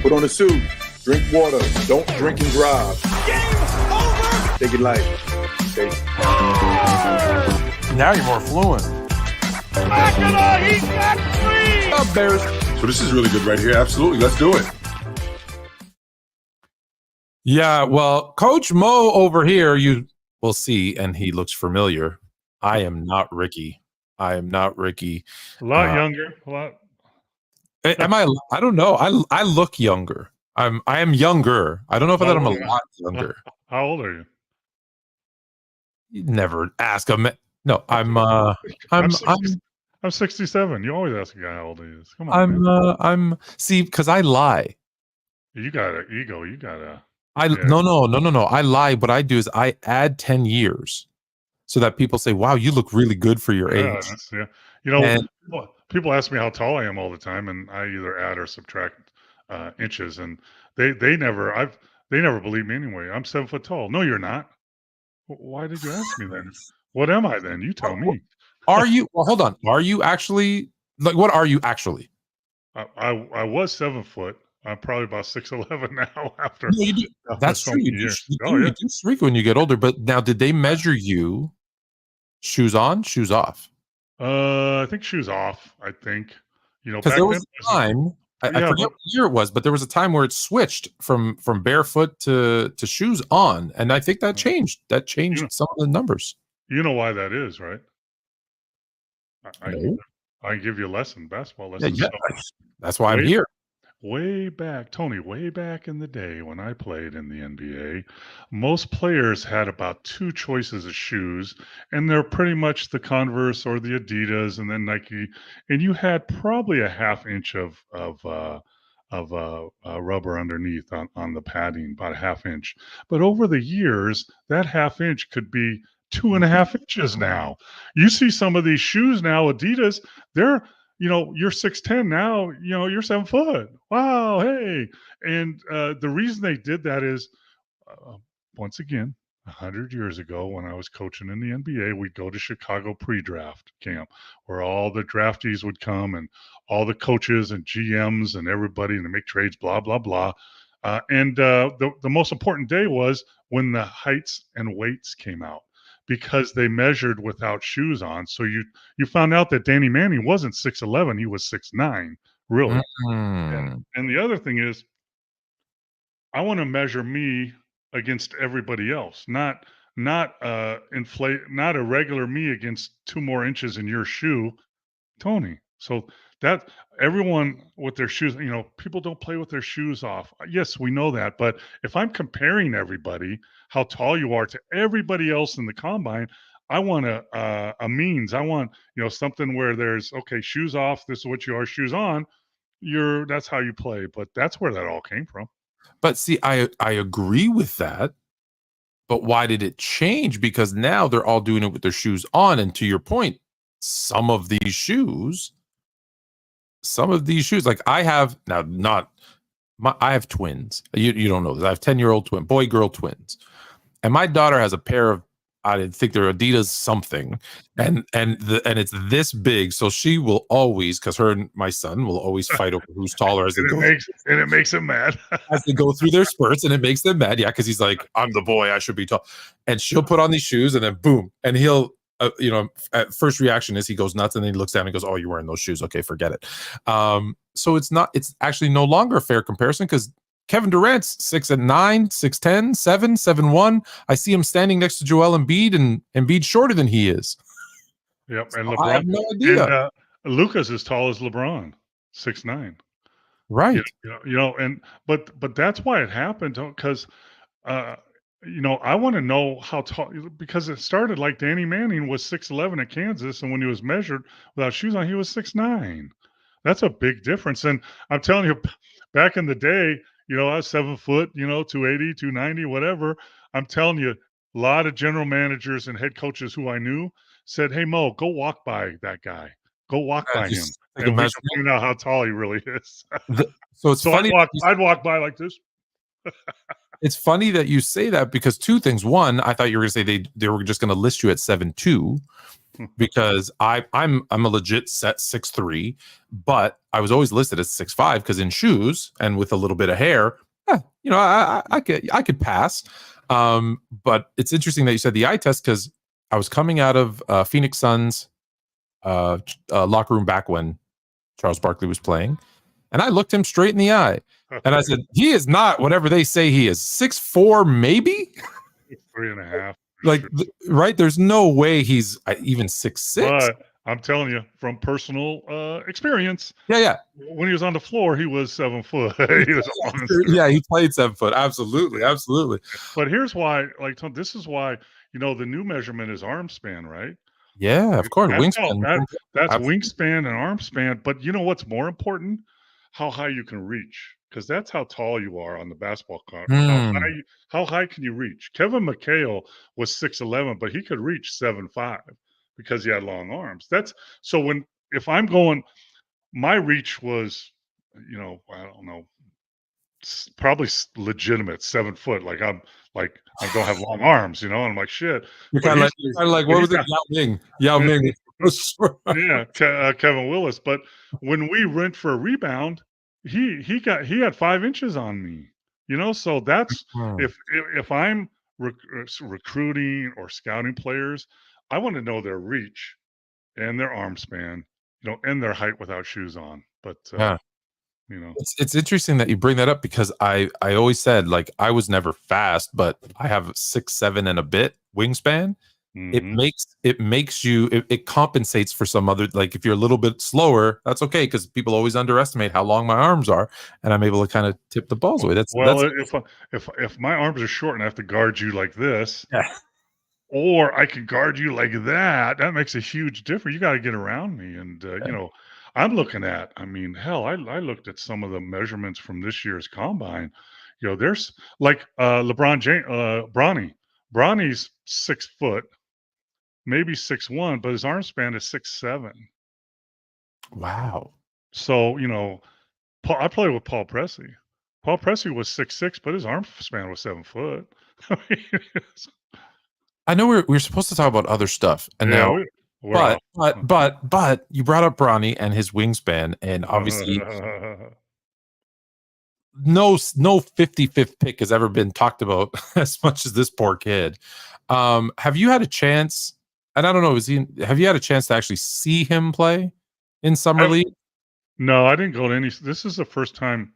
Put on a suit, drink water, don't drink and drive. Game over! Take it light. Okay. Now you're more fluent. He's got three! Up, Bears. So this is really good right here. Absolutely. Let's do it. Yeah, well, Coach Mo over here, you will see, and he looks familiar. I am not Ricky. A lot younger. A lot. Am I? I don't know. I look younger. I am younger. I don't know if I'm a lot younger. How old are you? You never ask him. No, I'm 67. You always ask a guy how old he is. Come on. I'm see, because I lie. You got an ego. You got a. No. I lie. What I do is I add 10 years so that people say, "Wow, you look really good for your age." Yeah. You know, people ask me how tall I am all the time, and I either add or subtract inches, and they never believe me anyway. I'm 7 foot tall. No, you're not. Why did you ask me then? What am I then? You tell me. Are you? Well, hold on. Are you actually what are you actually? I was 7 foot. I'm probably about 6'11" now. After no, you do. That's true. You do shrink when you get older. But now, did they measure you? Shoes on, shoes off? I think shoes off. I think because there was a time. I forget what year it was, but there was a time where it switched from barefoot to shoes on, and I think that changed. That changed some of the numbers. You know why that is, right? I give you a lesson, basketball lesson. Yeah. That's why I'm here. Way back, Tony, way back in the day when I played in the NBA, most players had about 2 choices of shoes, and they're pretty much the Converse or the Adidas and then Nike, and you had probably a half inch of rubber underneath on the padding, about a half inch. But over the years, that half inch could be 2.5 inches now. You see some of these shoes now, Adidas, they're you're 6'10" now, you're 7 foot. Wow. Hey. And the reason they did that is, once again, 100 years ago when I was coaching in the NBA, we'd go to Chicago pre-draft camp where all the draftees would come and all the coaches and GMs and everybody and they make trades, blah, blah, blah. And the most important day was when the heights and weights came out, because they measured without shoes on. So you found out that Danny Manning wasn't 6'11", he was 6'9", really. And the other thing is, I want to measure me against everybody else, not a regular me against 2 more inches in your shoe, Tony. So that everyone with their shoes, people don't play with their shoes off. Yes, we know that. But if I'm comparing everybody, how tall you are to everybody else in the combine, I want a means. I want, something where there's, okay, shoes off. This is what you are. Shoes on. That's how you play. But that's where that all came from. But see, I agree with that. But why did it change? Because now they're all doing it with their shoes on. And to your point, some of these shoes, like I have now, I have twins. You don't know this. I have 10-year-old twin, boy-girl twins. And my daughter has a pair of, I think they're Adidas something, and it's this big, so she will always, because her and my son will always fight over who's taller as it makes him mad as they go through their spurts, and it makes them mad, because he's like, I'm the boy, I should be tall, and she'll put on these shoes, and then boom, and he'll, at first reaction is he goes nuts, and then he looks down and goes, oh, you're wearing those shoes, okay, forget it. So it's actually no longer a fair comparison, because Kevin Durant's 6'9", 6'10", 7'1". I see him standing next to Joel Embiid, and Embiid's shorter than he is. Yep, so and LeBron. I have no idea. And Luka's as tall as LeBron, 6'9". Right. But that's why it happened, because I want to know how tall, because it started like Danny Manning was 6'11" at Kansas, and when he was measured without shoes on, he was 6'9". That's a big difference. And I'm telling you, back in the day, I was 7 foot, 280, 290, whatever. I'm telling you, a lot of general managers and head coaches who I knew said, hey, Mo, go walk by that guy. Go walk by him. And we can find out how tall he really is. So it's funny. I'd walk by like this. It's funny that you say that because two things. One, I thought you were going to say they were just going to list you at 7'2", because I'm a legit set 6'3", but I was always listed at 6'5" because in shoes and with a little bit of hair, I could pass. But it's interesting that you said the eye test, because I was coming out of Phoenix Suns locker room back when Charles Barkley was playing, and I looked him straight in the eye, and I said, "He is not whatever they say he is. 6'4", maybe 3.5. like right. There's no way he's even 6'6". But I'm telling you from personal experience. Yeah. When he was on the floor, he was 7 foot. He was a monster. Yeah, he played 7 foot. Absolutely. But here's why, this is why, the new measurement is arm span, right? Yeah, of course. That's Wingspan. that's Absolutely. wingspan and arm span. But you know what's more important? How high you can reach, because that's how tall you are on the basketball court. How high can you reach? Kevin McHale was 6'11", but he could reach 7'5" because he had long arms. That's so if I'm going, my reach was, I don't know, probably legitimate 7 foot. Like I don't have long arms, and I'm like shit. You're But kind of like what was it? Yao Ming. Kevin Willis. But when we went for a rebound, he had 5 inches on me. So that's if I'm recruiting or scouting players, I want to know their reach and their arm span, and their height without shoes on. But it's interesting that you bring that up, because I always said, like, I was never fast, but I have 6'7" and a bit wingspan. Mm-hmm. It makes you, it compensates for some other, like if you're a little bit slower, that's okay, because people always underestimate how long my arms are, and I'm able to kind of tip the balls away. That's if my arms are short and I have to guard you like this, yeah. Or I can guard you like that, that makes a huge difference. You got to get around me, and I'm looking at. I mean, hell, I looked at some of the measurements from this year's combine. There's like LeBron James, Bronny's 6 foot, maybe 6'1", but his arm span is 6'7". Wow. So I played with Paul Pressey. Paul Pressey was 6'6", but his arm span was 7 foot. I know we're supposed to talk about other stuff, and Yeah, but you brought up Bronny and his wingspan, and obviously no 55th pick has ever been talked about as much as this poor kid. Have you had a chance? And I don't know, have you had a chance to actually see him play in summer league? No, I didn't go to any. This is the first time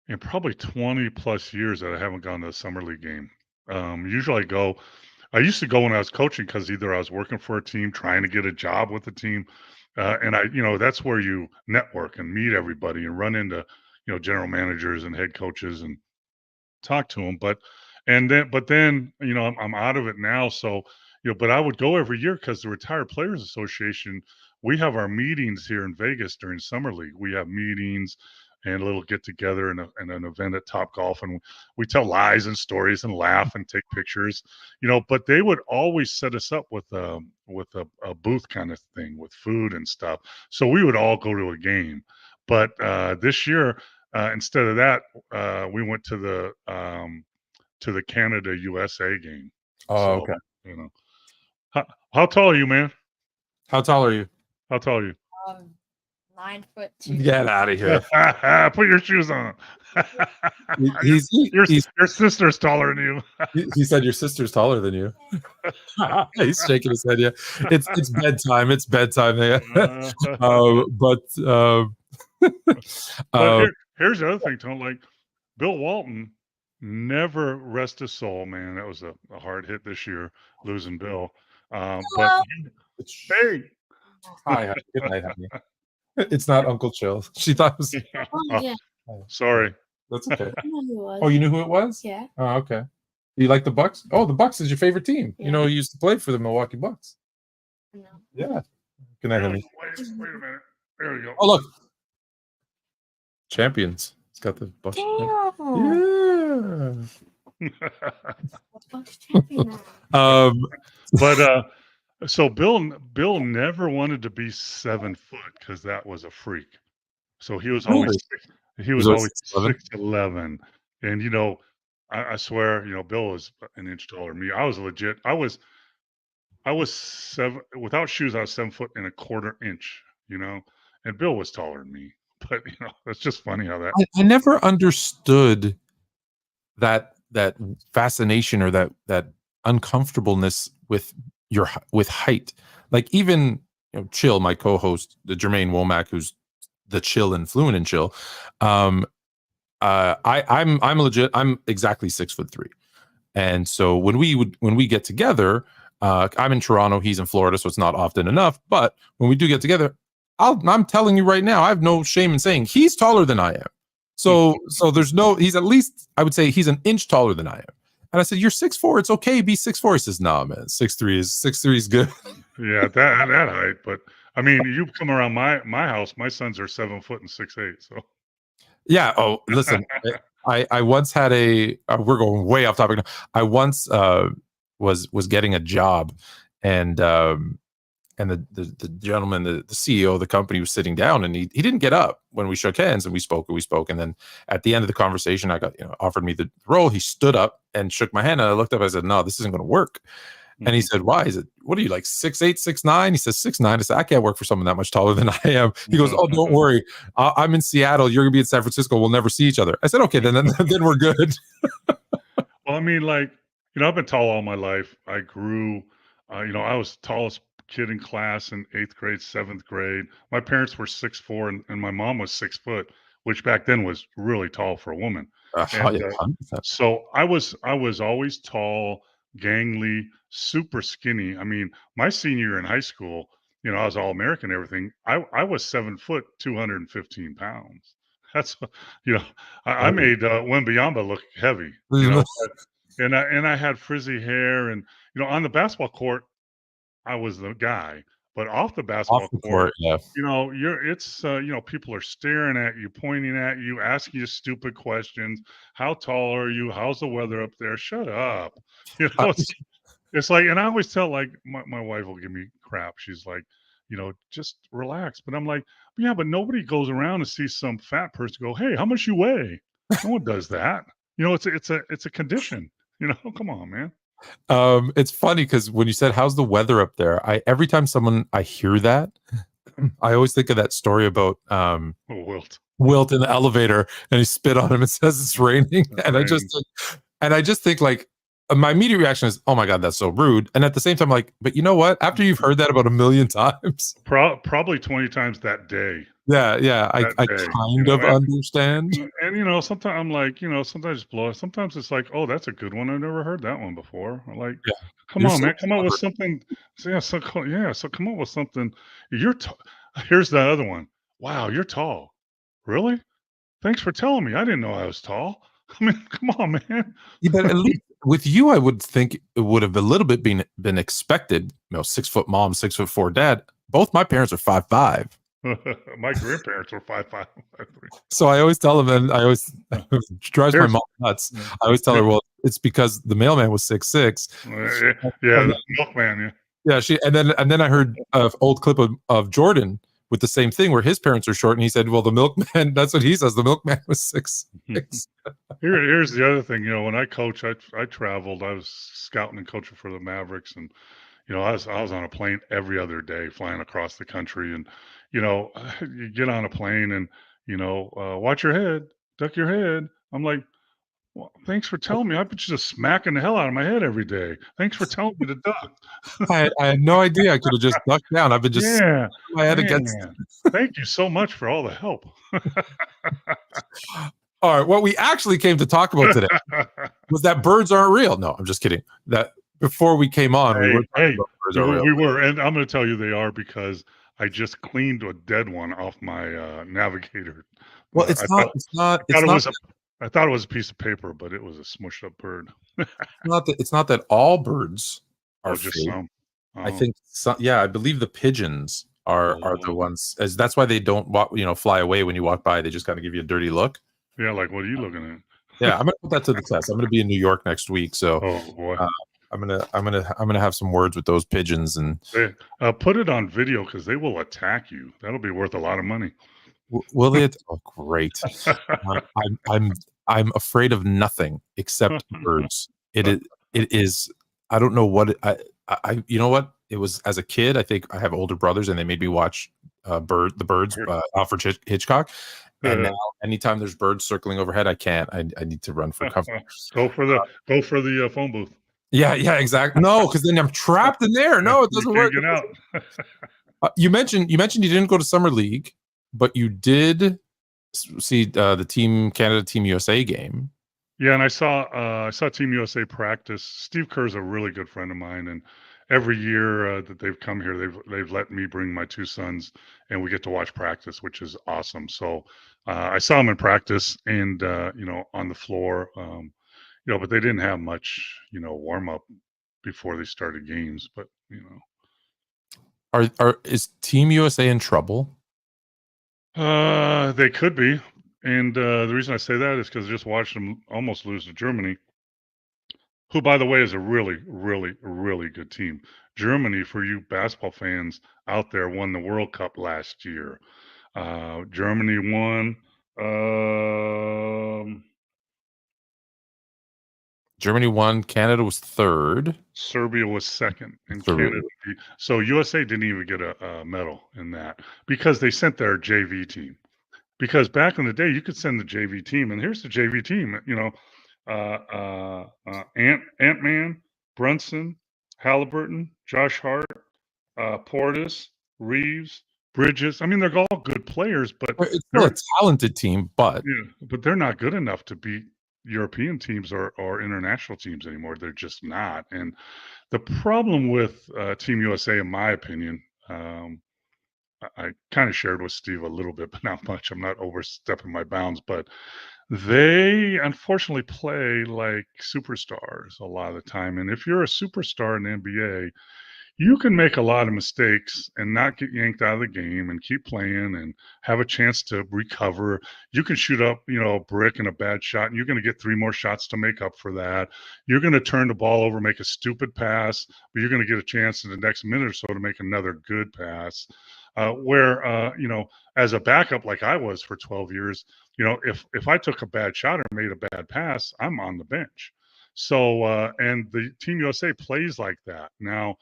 in probably 20 plus years that I haven't gone to a summer league game. Usually I used to go when I was coaching, because either I was working for a team, trying to get a job with the team, and that's where you network and meet everybody and run into general managers and head coaches and talk to them. But then I'm out of it now. So but I would go every year, because the Retired Players Association, we have our meetings here in Vegas during summer league. We have meetings and a little get together and an event at Top Golf, and we tell lies and stories and laugh and take pictures, but they would always set us up with a booth kind of thing with food and stuff. So we would all go to a game. But this year, instead of that, we went to the Canada USA game. Oh, okay. How tall are you, man? How tall are you? How tall are you? 9'2". Get out of here. Put your shoes on. Your sister's taller than you. He said your sister's taller than you. He's shaking his head. Yeah, it's bedtime. It's bedtime. But here's the other thing, Tony. Like Bill Walton, never rest his soul, man. That was a hard hit this year, losing Bill. But hey, hi, good night, honey. It's not Uncle Chill. She thought it was. Yeah. Sorry. That's okay. I know who it was. Oh, you knew who it was? Yeah. Oh, okay. You like the Bucks? Oh, the Bucks is your favorite team. Yeah. You used to play for the Milwaukee Bucks. No. Yeah. Good night, honey. Wait a minute. There we go. Oh, look. Champions. It's got the Bucks. Damn. Yeah. Bucks champion. But so Bill never wanted to be 7 foot, because that was a freak. So he was always 6'11". And I swear, Bill was an inch taller than me. I was legit. I was seven without shoes. I was 7 foot and a quarter inch. And Bill was taller than me. But it's just funny how that. I never understood that fascination or that uncomfortableness with with height. Like even Chill, my co-host, the Jermaine Womack, who's the Chill and Fluent and Chill. I'm legit. I'm exactly 6'3", and so when we get together, I'm in Toronto, he's in Florida, so it's not often enough. But when we do get together, I'm telling you right now, I have no shame in saying he's taller than I am. So there's no. He's at least, I would say he's an inch taller than I am. And I said, "You're 6'4". It's okay. Be 6'4". He says, "Nah, man. 6'3" is good." Yeah, that height. But I mean, you come around my house. My sons are 7 foot and 6'8". So Yeah. Oh, listen. I once had we're going way off topic now. I once was getting a job, and the gentleman, the CEO of the company, was sitting down, and he didn't get up when we shook hands, and we spoke, and then at the end of the conversation, I got offered me the role. He stood up and shook my hand, and I looked up. I said, "No, this isn't going to work." And he said, "Why?" Is it? "What are you, like 6'8", 6'9"? He says, 6'9". I said, "I can't work for someone that much taller than I am." He goes, "Oh, don't worry. I'm in Seattle. You're gonna be in San Francisco. We'll never see each other." I said, "Okay, then we're good." Well, I mean, like, I've been tall all my life. I grew, I was the tallest kid in class in 8th grade, 7th grade. My parents were 6'4", and my mom was 6 foot, which back then was really tall for a woman. Oh, And yeah, 100%. so I was always tall, gangly, super skinny. I mean, my senior year in high school, I was all American and everything. I was 7 foot, 215 pounds. That's, you know, I made Wembyamba look heavy, and I had frizzy hair, and on the basketball court, I was the guy, but off the Off basketball the court, court, yeah. people are staring at you, pointing at you, asking you stupid questions. How tall are you? How's the weather up there? Shut up. Uh, It's like, and I always tell, like, my wife will give me crap. She's like, just relax. But I'm like, yeah, but nobody goes around and sees some fat person go, hey, how much you weigh? No one does that. It's a condition. Come on, man. It's funny because when you said, "How's the weather up there?" Every time I hear that, I always think of that story about Oh, Wilt. Wilt in the elevator, and he spit on him and says it's raining. And I just think, like, my immediate reaction is, "Oh my God, that's so rude." And at the same time, like, but you know what? After you've heard that about a million times, Probably 20 times that day. yeah, I That day, kind of understand. and sometimes I'm like, sometimes it's blow. Sometimes it's like, oh, that's a good one. I've never heard that one before. I'm like, Yeah, come you're on, so man, come up with clever. something. So come up with something. You're t- Here's the other one. Wow, you're tall. Really? Thanks for telling me. I didn't know I was tall. I mean, come on, man. Yeah, but at least with you, I would think it would have a little bit been expected. 6 foot mom, 6'4" dad. Both my parents are 5'5". My grandparents were 5'5", 5'3". So I always tell them, and I always it drives my Here's mom nuts. I always tell her, "Well, it's because the mailman was 6'6". yeah, And the milkman. yeah, and then I heard an old clip of Jordan with the same thing where his parents are short, and he said, "Well, the milkman." That's what he says. The milkman was 6'6". Here's the other thing. When I coach, I traveled. I was scouting and coaching for the Mavericks, and I was on a plane every other day, flying across the country. And you get on a plane, and watch your head, duck your head. I'm like, well, thanks for telling me. I've been just smacking the hell out of my head every day. Thanks for telling me to duck. I had no idea. I could have just ducked down. I've been just Yeah, smacking my head against. man. Thank you so much for all the help. All right, what we actually came to talk about today was that birds aren't real. No, I'm just kidding. That before we came on, we were talking about birds are real. We were, and I'm going to tell you they are, because I just cleaned a dead one off my navigator. Well, it's not. I thought it was a piece of paper, but it was a smushed up bird. It's not that all birds are Oh, just fake. some. I think I believe the pigeons are the ones, as that's why they don't fly away when you walk by. They just kind of give you a dirty look. Yeah, like, what are you looking at? Yeah, I'm gonna put that to the test. I'm gonna be in New York next week, so Oh boy. I'm gonna have some words with those pigeons, and Put it on video, because they will attack you. That'll be worth a lot of money. will they? Oh, great. I'm afraid of nothing except birds. It is. I don't know what I. You know what? It was as a kid. I think I have older brothers, and they made me watch the birds, Alfred Hitchcock. And now, anytime there's birds circling overhead, I can't. I need to run for cover. Go for the phone booth. Yeah, exactly. No, because then I'm trapped in there. No, it doesn't work. Get out. You mentioned you didn't go to summer league, but you did see the Team Canada, Team USA game. Yeah, and I saw Team USA practice. Steve Kerr's a really good friend of mine, and every year that they've come here, they've let me bring my two sons, and we get to watch practice, which is awesome. So I saw them in practice, and on the floor, but they didn't have much, warm up before they started games. But is Team USA in trouble? They could be. And the reason I say that is because I just watched them almost lose to Germany, who, by the way, is a really, really, really good team. Germany, for you basketball fans out there, won the World Cup last year. Germany won. Germany won. Canada was third. Serbia was second, and Canada. So USA didn't even get a medal in that because they sent their JV team. Because back in the day, you could send the JV team, and here's the JV team. Ant-Man, Brunson, Halliburton, Josh Hart, Portis, Reeves, Bridges. I mean, they're all good players, but it's still a talented team. But they're not good enough to beat European teams or international teams anymore. They're just not. And the problem with Team USA, in my opinion, I kind of shared with Steve a little bit, but not much. I'm not overstepping my bounds, but they unfortunately play like superstars a lot of the time. And if you're a superstar in the NBA, you can make a lot of mistakes and not get yanked out of the game and keep playing and have a chance to recover. You can shoot up, a brick and a bad shot, and you're going to get 3 more shots to make up for that. You're going to turn the ball over, make a stupid pass, but you're going to get a chance in the next minute or so to make another good pass. As a backup, like I was for 12 years, if I took a bad shot or made a bad pass, I'm on the bench. So, and the Team USA plays like that. Now,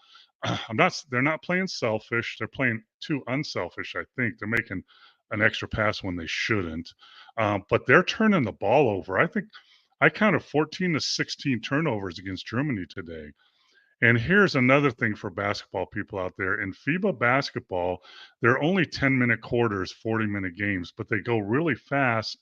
they're not playing selfish. They're playing too unselfish, I think. They're making an extra pass when they shouldn't. But they're turning the ball over. I think I counted 14 to 16 turnovers against Germany today. And here's another thing for basketball people out there. In FIBA basketball, they're only 10-minute quarters, 40-minute games, but they go really fast.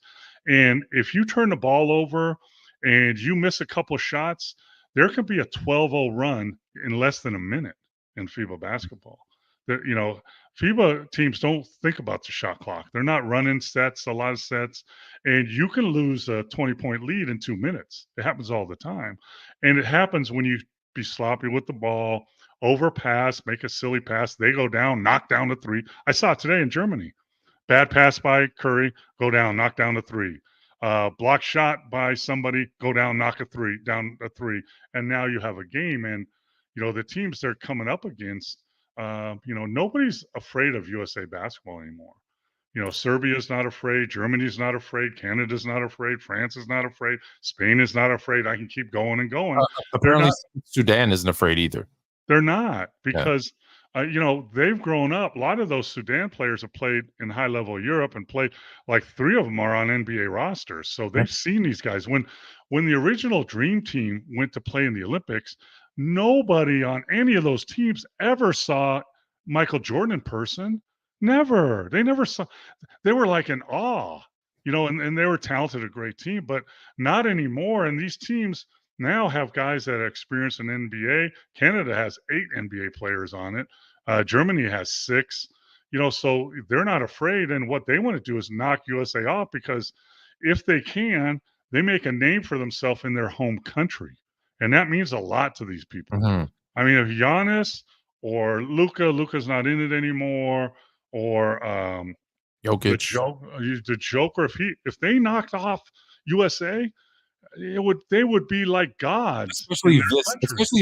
And if you turn the ball over and you miss a couple shots, there could be a 12-0 run in less than a minute in FIBA basketball. FIBA teams don't think about the shot clock. They're not running a lot of sets, and you can lose a 20-point lead in 2 minutes. It happens all the time. And it happens when you be sloppy with the ball, overpass, make a silly pass. They go down, knock down the 3. I saw it today in Germany. Bad pass by Curry, go down, knock down the 3. Block shot by somebody, go down, knock down a 3. And now you have a game. And, the teams they're coming up against, nobody's afraid of USA basketball anymore. Serbia's not afraid. Germany's not afraid. Canada's not afraid. France is not afraid. Spain is not afraid. I can keep going and going. Apparently, Sudan isn't afraid either. They're not because, they've grown up. A lot of those Sudan players have played in high-level Europe and played, like 3 of them are on NBA rosters. So they've seen these guys. When the original Dream Team went to play in the Olympics, nobody on any of those teams ever saw Michael Jordan in person. Never. They never saw. They were like in awe, and they were talented, a great team, but not anymore. And these teams now have guys that are experienced in NBA. Canada has 8 NBA players on it. Germany has 6. So they're not afraid. And what they want to do is knock USA off because if they can, they make a name for themselves in their home country. And that means a lot to these people. Mm-hmm. I mean, if Giannis or Luka's not in it anymore, or Jokic. the Joker, if they knocked off USA, they would be like gods. Especially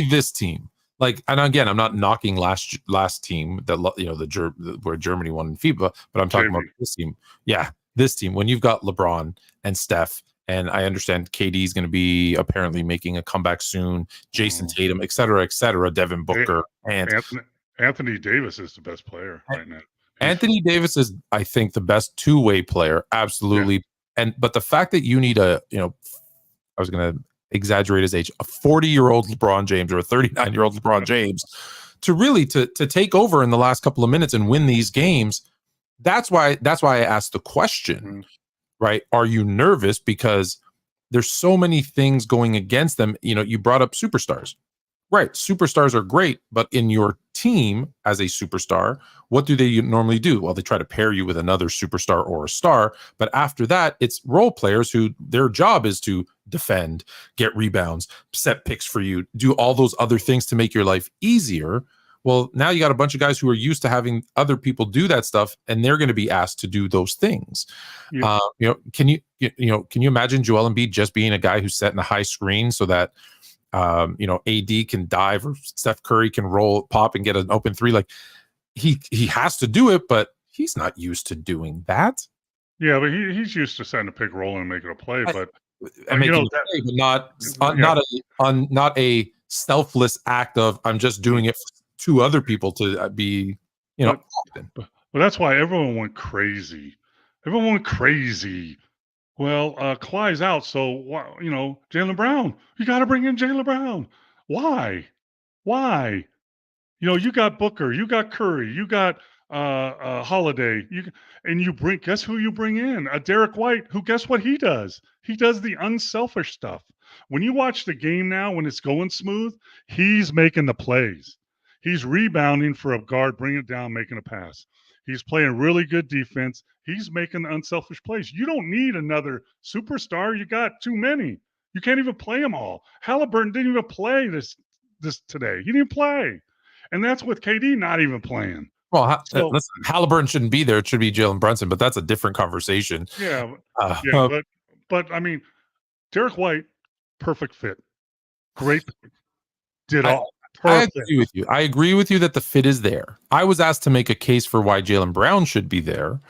this team. Like, and again, I'm not knocking last team where Germany won in FIBA, but I'm talking about this team. Yeah, this team. When you've got LeBron and Steph and I understand KD is going to be apparently making a comeback soon. Jason Tatum, et cetera, Devin Booker, and Anthony Davis is the best player right now. Anthony Davis is, I think, the best two-way player. Absolutely. Yeah. But the fact that you need I was going to exaggerate his age, a 40-year-old LeBron James or a 39-year-old LeBron James to really to take over in the last couple of minutes and win these games. That's why I asked the question, right? Are you nervous because there's so many things going against them? You brought up superstars. Right. Superstars are great, but in your team as a superstar, what do they normally do? Well, they try to pair you with another superstar or a star. But after that, it's role players who their job is to defend, get rebounds, set picks for you, do all those other things to make your life easier. Well, now you got a bunch of guys who are used to having other people do that stuff, and they're going to be asked to do those things. Yeah. Can you imagine Joel Embiid just being a guy who's setting a high screen so that AD can dive or Steph Curry can pop and get an open three? Like he has to do it, but he's not used to doing that. Yeah, but he's used to setting a pick, rolling, and making a play. But not a selfless act of I'm just doing it for two other people to be, But that's why everyone went crazy. Well, Kawhi's out, so Jaylen Brown. You got to bring in Jaylen Brown. Why? You got Booker, you got Curry, you got Holiday. Guess who you bring in? Derek White. Who? Guess what he does? He does the unselfish stuff. When you watch the game now, when it's going smooth, he's making the plays. He's rebounding for a guard, bringing it down, making a pass. He's playing really good defense. He's making unselfish plays. You don't need another superstar. You got too many. You can't even play them all. Halliburton didn't even play this today. He didn't play. And that's with KD not even playing. Well, listen, Halliburton shouldn't be there. It should be Jalen Brunson, but that's a different conversation. Yeah. But I mean, Derek White, perfect fit. Great. Did all. Perfect. I agree with you that the fit is there. I was asked to make a case for why Jaylen Brown should be there.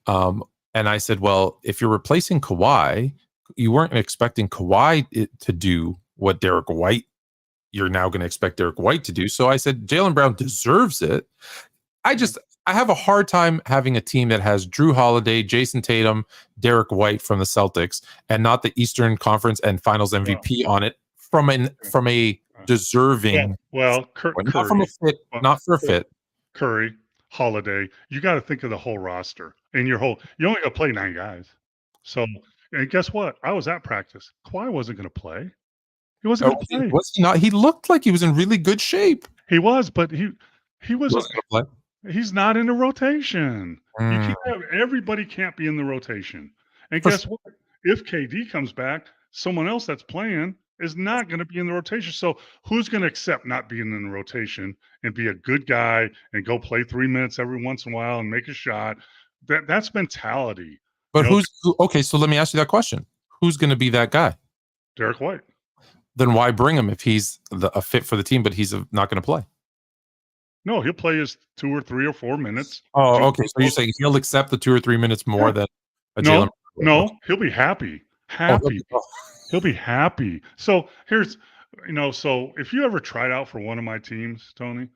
And I said, well, if you're replacing Kawhi, you weren't expecting Kawhi to do what you're now going to expect Derek White to do. So I said, Jaylen Brown deserves it. I have a hard time having a team that has Drew Holiday, Jason Tatum, Derek White from the Celtics, and not the Eastern Conference and Finals MVP on it from a deserving. Well, not from a fit, not for a fit. Curry, Holiday. You got to think of the whole roster and you only got to play 9 guys. So, and guess what? I was at practice. Kawhi wasn't going to play. He wasn't going to play. Was he not? He looked like he was in really good shape. He was, but he wasn't going to play. He's not in the rotation. Everybody can't be in the rotation. And guess what? If KD comes back, someone else that's playing is not going to be in the rotation. So who's going to accept not being in the rotation and be a good guy and go play 3 minutes every once in a while and make a shot? That's mentality. But okay, so let me ask you that question. Who's going to be that guy? Derek White. Then why bring him if he's a fit for the team, but he's not going to play? No, he'll play his 2 or 3 or 4 minutes. Oh, okay. So you're saying he'll accept the 2 or 3 minutes more than a Jaylen? No, he'll be happy. He'll be happy. So here's, so if you ever tried out for one of my teams, Tony,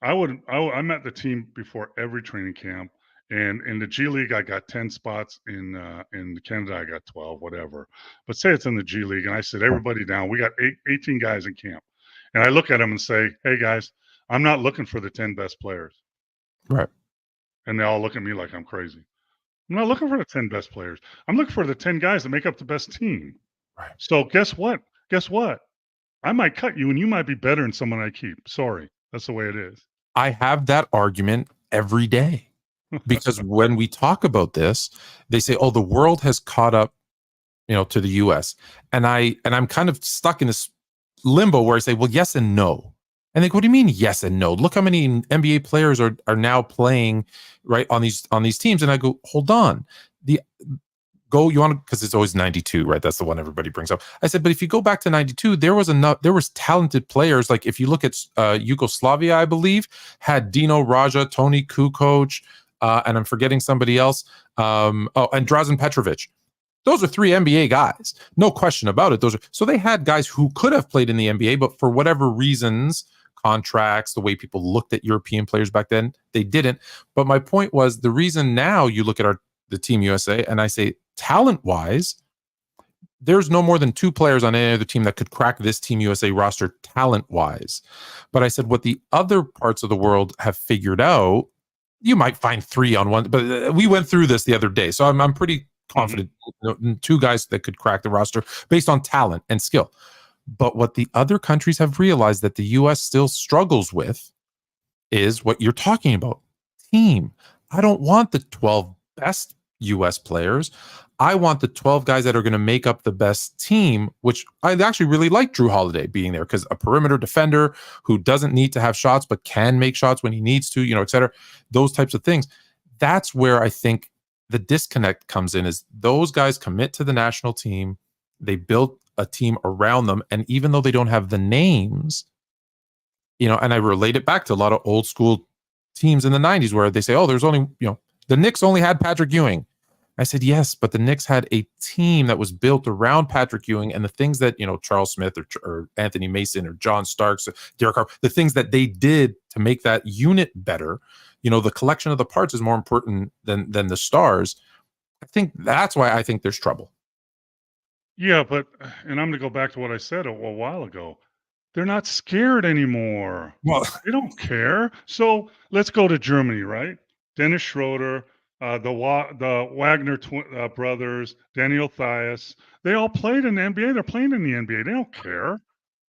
I met the team before every training camp, and in the G League I got 10 spots. In Canada I got 12, whatever. But say it's in the G League, and I said everybody down. We got 18 guys in camp, and I look at them and say, hey guys, I'm not looking for the 10 best players. Right. And they all look at me like I'm crazy. I'm not looking for the 10 best players. I'm looking for the 10 guys that make up the best team. Right. So guess what? I might cut you and you might be better than someone I keep. Sorry. That's the way it is. I have that argument every day because when we talk about this, they say, oh, the world has caught up, to the US. And I'm kind of stuck in this limbo where I say, well, yes and no. And they go, what do you mean yes and no? Look how many NBA players are now playing right on these teams. And I go, hold on. Because it's always 92, right? That's the one everybody brings up. I said, but if you go back to 92, there was talented players. Like if you look at Yugoslavia, I believe, had Dino Raja, Toni Kukoc, and I'm forgetting somebody else. And Drazen Petrovic. Those are 3 NBA guys. No question about it. So they had guys who could have played in the NBA, but for whatever reasons, contracts, the way people looked at European players back then, they didn't. But my point was, the reason now you look at the Team USA and I say, talent-wise, there's no more than 2 players on any other team that could crack this Team USA roster talent-wise. But I said, what the other parts of the world have figured out, you might find 3 on one, but we went through this the other day. So I'm pretty confident, 2 guys that could crack the roster based on talent and skill. But what the other countries have realized that the US still struggles with is what you're talking about, team. I don't want the 12 best US players. I want the 12 guys that are going to make up the best team, which I actually really like Drew Holiday being there, because a perimeter defender who doesn't need to have shots but can make shots when he needs to, et cetera, those types of things. That's where I think the disconnect comes in, is those guys commit to the national team. They build a team around them. And even though they don't have the names, and I relate it back to a lot of old school teams in the 90s where they say, oh, there's only, the Knicks only had Patrick Ewing. I said, yes, but the Knicks had a team that was built around Patrick Ewing, and the things that, Charles Smith or Anthony Mason or John Starks, or Derek Carr, the things that they did to make that unit better, the collection of the parts is more important than the stars. I think that's why I think there's trouble. Yeah, and I'm going to go back to what I said a while ago. They're not scared anymore. Well, they don't care. So let's go to Germany, right? Dennis Schroeder, the Wagner brothers, Daniel Thias, they all played in the NBA. They're playing in the NBA. They don't care,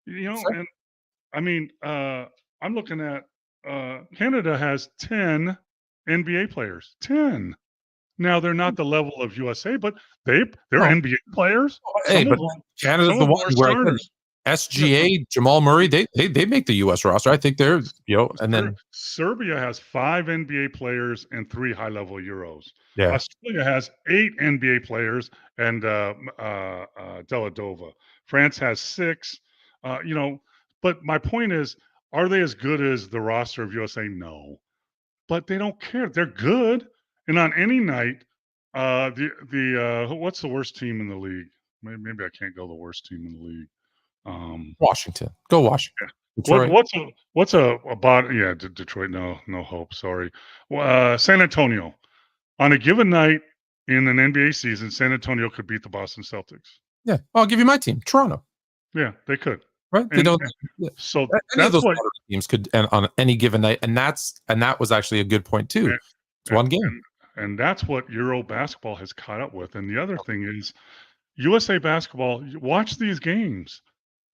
And I mean, I'm looking at Canada has 10 NBA players. 10. Now they're not the level of USA, but they're NBA players. Hey, but Canada's the one where SGA, Jamal Murray, they make the US roster. I think they're, and then Serbia has 5 NBA players and 3 high-level Euros. Yeah. Australia has 8 NBA players and Deladova. France has 6. But my point is, are they as good as the roster of USA? No. But they don't care. They're good. And on any night, what's the worst team in the league? Maybe I can't go the worst team in the league. Washington. Go Washington. Yeah. Detroit. No hope. Sorry. San Antonio. On a given night in an NBA season, San Antonio could beat the Boston Celtics. Yeah, I'll give you my team, Toronto. Yeah, they could. Right? They don't. So any of those teams could, and on any given night, and that was actually a good point too. It's one game, and that's what Euro basketball has caught up with. And the other thing is, USA basketball. Watch these games.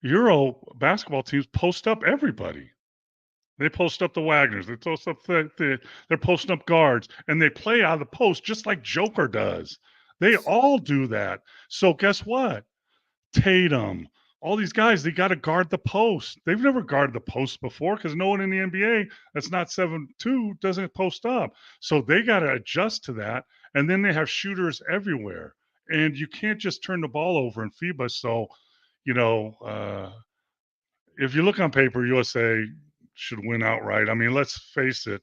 Euro basketball teams post up everybody. They post up the Wagners. They post up they're posting up guards, and they play out of the post just like Joker does. They all do that. So guess what? Tatum, all these guys, they got to guard the post. They've never guarded the post before because no one in the NBA that's not 7'2" doesn't post up. So they got to adjust to that. And then they have shooters everywhere. And you can't just turn the ball over in FIBA. So, if you look on paper, USA should win outright. I mean, let's face it.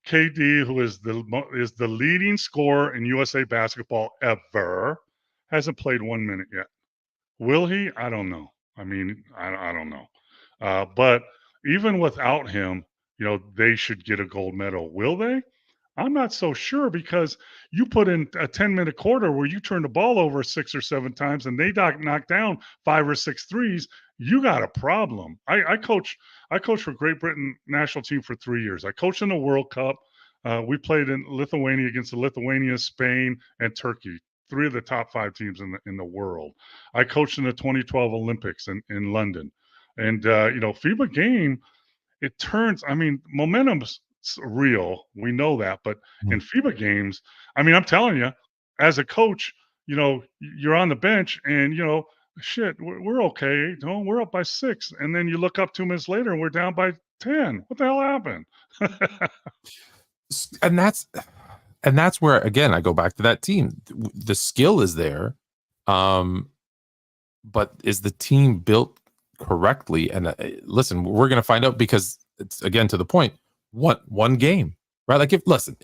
KD, who is the leading scorer in USA basketball ever, hasn't played 1 minute yet. Will he? I don't know. I mean, I don't know. But even without him, they should get a gold medal. Will they? I'm not so sure, because you put in a 10-minute quarter where you turn the ball over 6 or 7 times and they knock down 5 or 6 threes. You got a problem. I coach for Great Britain national team for 3 years. I coached in the World Cup. We played in Lithuania against Lithuania, Spain, and Turkey. 3 of the top 5 teams in the world. I coached in the 2012 Olympics in London. And, FIBA game, it turns, momentum's real. We know that. But in FIBA games, I'm telling you, as a coach, you're on the bench and, shit, we're okay. We're up by 6. And then you look up 2 minutes later and we're down by 10. What the hell happened? And that's where, again, I go back to that team. The skill is there, but is the team built correctly? And listen, we're going to find out, because it's, again, to the point, one game, right? Like if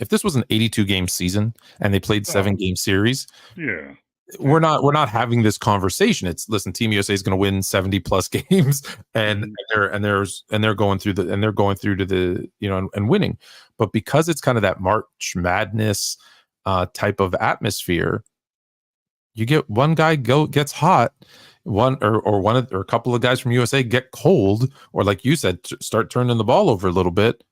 this was an 82 game season and they played 7 game series, yeah, we're not having this conversation. It's listen, Team USA is going to win 70 plus games, and they're going through to the and winning. But because it's kind of that March Madness type of atmosphere, you get one guy gets hot, or a couple of guys from USA get cold, or like you said, start turning the ball over a little bit.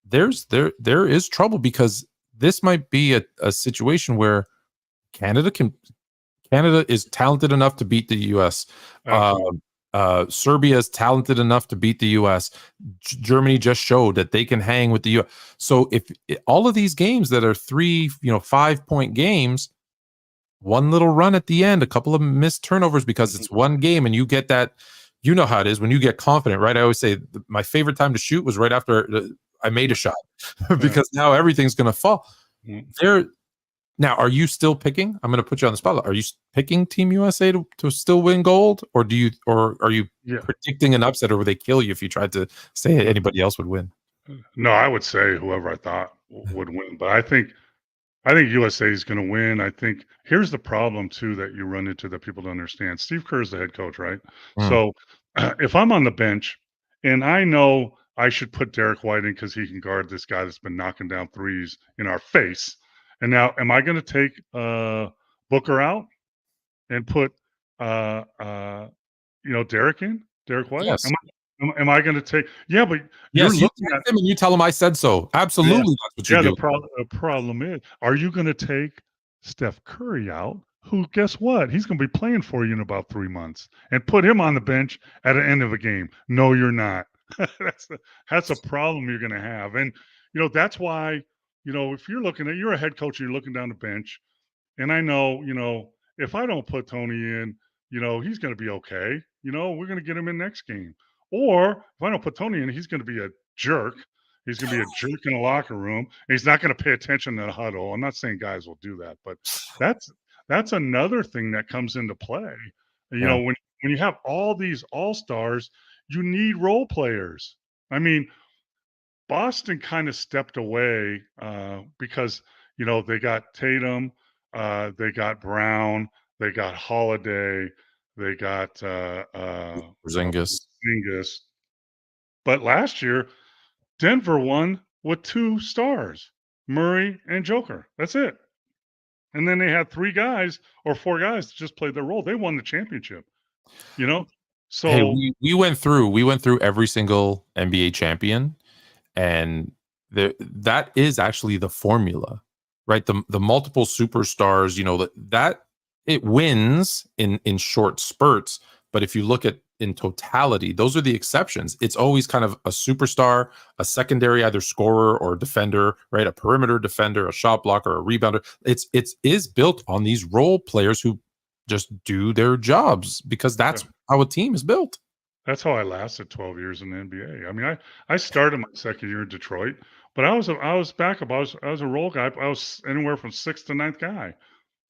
There is trouble, because this might be a situation where Canada is talented enough to beat the U.S. Serbia is talented enough to beat the U.S. Germany just showed that they can hang with the U.S. So if all of these games that are 5-point games, one little run at the end, a couple of missed turnovers because it's one game, and you get that, you know how it is when you get confident, right? I always say my favorite time to shoot was right after I made a shot because now everything's going to fall. Now, are you still picking? I'm going to put you on the spotlight. Are you picking Team USA to still win gold, or are you predicting an upset, or would they kill you if you tried to say anybody else would win? No, I would say whoever I thought would win, but I think USA is going to win. I think here's the problem too that you run into that people don't understand. Steve Kerr is the head coach, right? So if I'm on the bench and I know I should put Derek White in because he can guard this guy that's been knocking down threes in our face. And now, am I going to take Booker out and put Derek in? Derek White? Yes. Am I going to take? Yeah, but you're looking at him and you tell him I said so. Absolutely, that's what you do. The problem is, are you going to take Steph Curry out? Who? Guess what? He's going to be playing for you in about 3 months, and put him on the bench at the end of a game. No, you're not. That's a problem you're going to have, and that's why. If you're a head coach, and you're looking down the bench, and I know, if I don't put Tony in, he's going to be okay. We're going to get him in next game. Or if I don't put Tony in, he's going to be a jerk. He's going to be a jerk in the locker room. He's not going to pay attention to the huddle. I'm not saying guys will do that, but that's another thing that comes into play. When you have all these all-stars, you need role players. I mean, Boston kind of stepped away because, they got Tatum, they got Brown, they got Holiday, they got Porzingis. But last year, Denver won with 2 stars, Murray and Joker. That's it. And then they had 3 guys or 4 guys that just played their role. They won the championship. So hey, we went through every single NBA champion. And that is actually the formula, right? The multiple superstars, that it wins in short spurts. But if you look at in totality, those are the exceptions. It's always kind of a superstar, a secondary either scorer or defender, right? A perimeter defender, a shot blocker, a rebounder. It is built on these role players who just do their jobs, because that's how a team is built. That's how I lasted 12 years in the NBA. I mean, I started my second year in Detroit, but I was backup. I was a role guy. I was anywhere from 6th to 9th guy,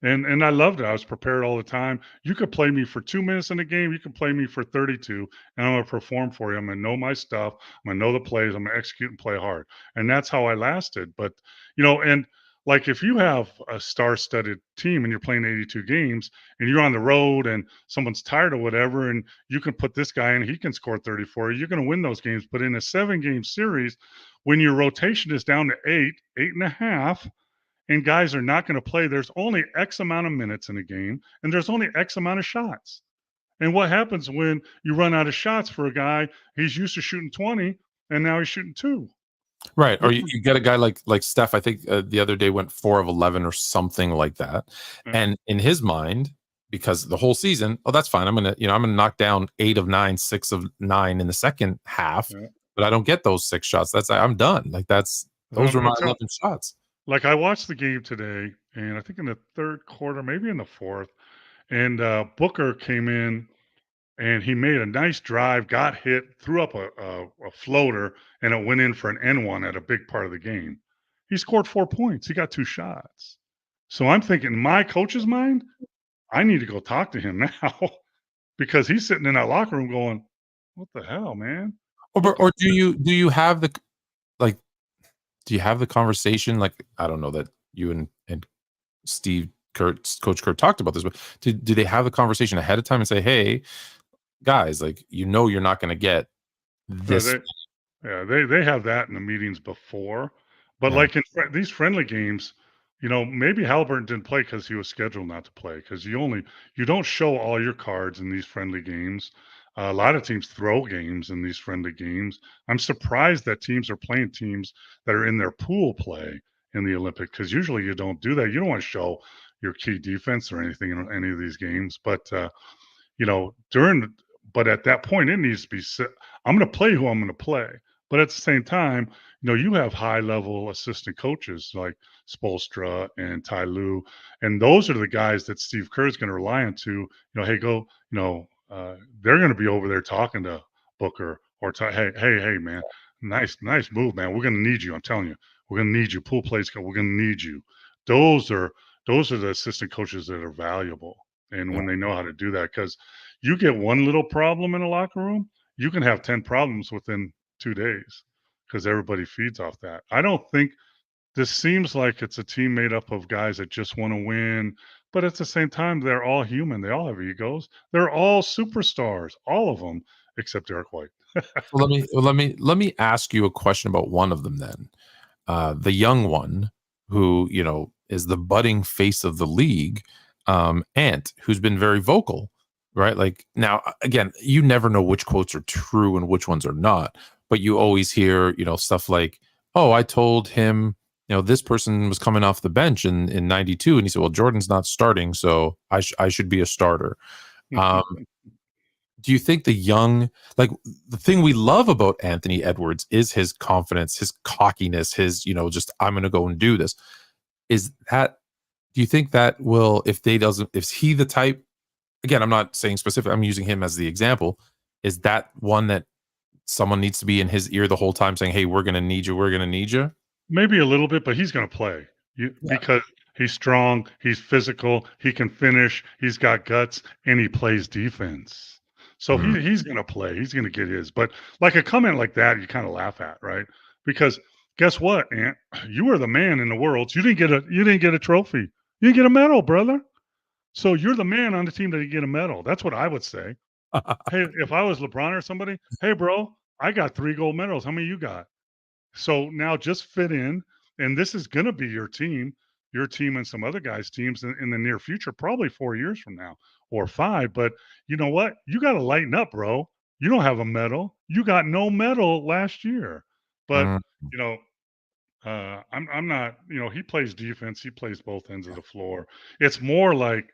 and I loved it. I was prepared all the time. You could play me for 2 minutes in a game. You can play me for 32, and I'm gonna perform for you. I'm gonna know my stuff. I'm gonna know the plays. I'm gonna execute and play hard, and that's how I lasted. But and like if you have a star-studded team and you're playing 82 games and you're on the road and someone's tired or whatever, and you can put this guy in, he can score 34, you're going to win those games. But in a 7-game series, when your rotation is down to 8.5, and guys are not going to play, there's only X amount of minutes in a game, and there's only X amount of shots. And what happens when you run out of shots for a guy? He's used to shooting 20, and now he's shooting 2. Right. Or you get a guy like Steph, I think the other day went 4 of 11 or something like that. And in his mind, because the whole season, that's fine. I'm going to knock down 8 of 9, 6 of 9 in the second half, but I don't get those 6 shots. I'm done. Like those were my 11 shots. Like I watched the game today, and I think in the 3rd quarter, maybe in the 4th, and Booker came in, and he made a nice drive, got hit, threw up a floater, and it went in for an N1 at a big part of the game. He scored 4 points. He got 2 shots. So I'm thinking, in my coach's mind, I need to go talk to him now because he's sitting in that locker room going, "What the hell, man?" Or do you have the do you have the conversation, like, I don't know, that you and Steve Coach Kurt talked about this, but do they have the conversation ahead of time and say, hey, guys, like, you're not going to get this. They have that in the meetings before, but Yeah. like in these friendly games, maybe Halliburton didn't play because he was scheduled not to play, because you don't show all your cards in these friendly games. A lot of teams throw games in these friendly games. I'm surprised that teams are playing teams that are in their pool play in the Olympic, because usually you don't do that. You don't want to show your key defense or anything in any of these games, but but at that point it needs to be set. I'm going to play who I'm going to play, but at the same time, you have high level assistant coaches like Spoelstra and Ty Lue, and those are the guys that Steve Kerr is going to rely on to, hey, go, they're going to be over there talking to Booker or hey, man, nice move, man. We're going to need you. I'm telling you, we're going to need you. Pool plays, we're going to need you. Those are the assistant coaches that are valuable. And when they know how to do that, because you get one little problem in a locker room, you can have 10 problems within 2 days, because everybody feeds off that. I don't think this seems like it's a team made up of guys that just want to win, but at the same time, they're all human. They all have egos. They're all superstars, all of them, except Derek White. Well, let me ask you a question about one of them then. The young one who, is the budding face of the league, Ant, who's been very vocal, right? Like, now, again, you never know which quotes are true and which ones are not, but you always hear, stuff like, oh, I told him, this person was coming off the bench in 92, and he said, well, Jordan's not starting, so I should be a starter. Do you think the young, like, the thing we love about Anthony Edwards is his confidence, his cockiness, his, just, I'm going to go and do this. Do you think that will, if he the type, again, I'm not saying specific, I'm using him as the example, is that one that someone needs to be in his ear the whole time saying, hey, we're going to need you, we're going to need you? Maybe a little bit, but he's going to play because he's strong, he's physical, he can finish, he's got guts, and he plays defense. So he's going to play. He's going to get his. But like a comment like that, you kind of laugh at, right? Because guess what, Ant? You were the man in the world. So you didn't get a trophy. You didn't get a medal, brother. So you're the man on the team that didn't get a medal. That's what I would say. Hey, if I was LeBron or somebody, hey, bro, I got 3 gold medals. How many you got? So now just fit in, and this is going to be your team and some other guys' teams in the near future, probably 4 years from now or 5. But you know what? You got to lighten up, bro. You don't have a medal. You got no medal last year. But, I'm not, he plays defense. He plays both ends of the floor. It's more like,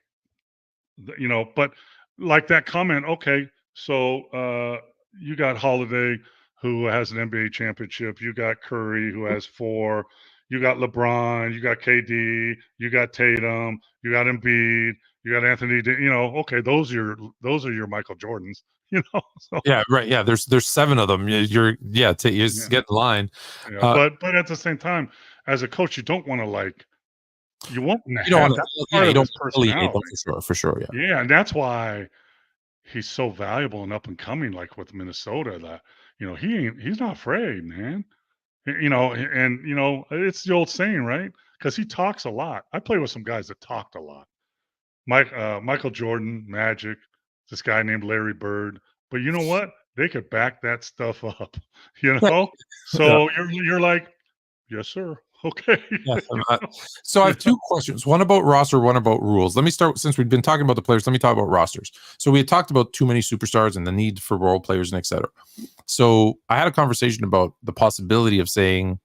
but like that comment, okay, so you got Holiday, who has an NBA championship. You got Curry, who has 4. You got LeBron. You got KD. You got Tatum. You got Embiid. You got Anthony. Okay, those are your Michael Jordans. So, yeah, right. Yeah, there's 7 of them. You're get in line. Yeah, but at the same time, as a coach, you don't want to you want to. You don't want to. You don't personality for sure. Yeah. Yeah, and that's why he's so valuable and up and coming. Like with Minnesota, that he's not afraid, man. And it's the old saying, right? Because he talks a lot. I play with some guys that talked a lot. Michael Jordan, Magic, this guy named Larry Bird. But you know what? They could back that stuff up. So you're like, yes, sir. Okay. So I have 2 questions. One about roster, one about rules. Let me start, since we've been talking about the players, let me talk about rosters. So we had talked about too many superstars and the need for role players and et cetera. So I had a conversation about the possibility of saying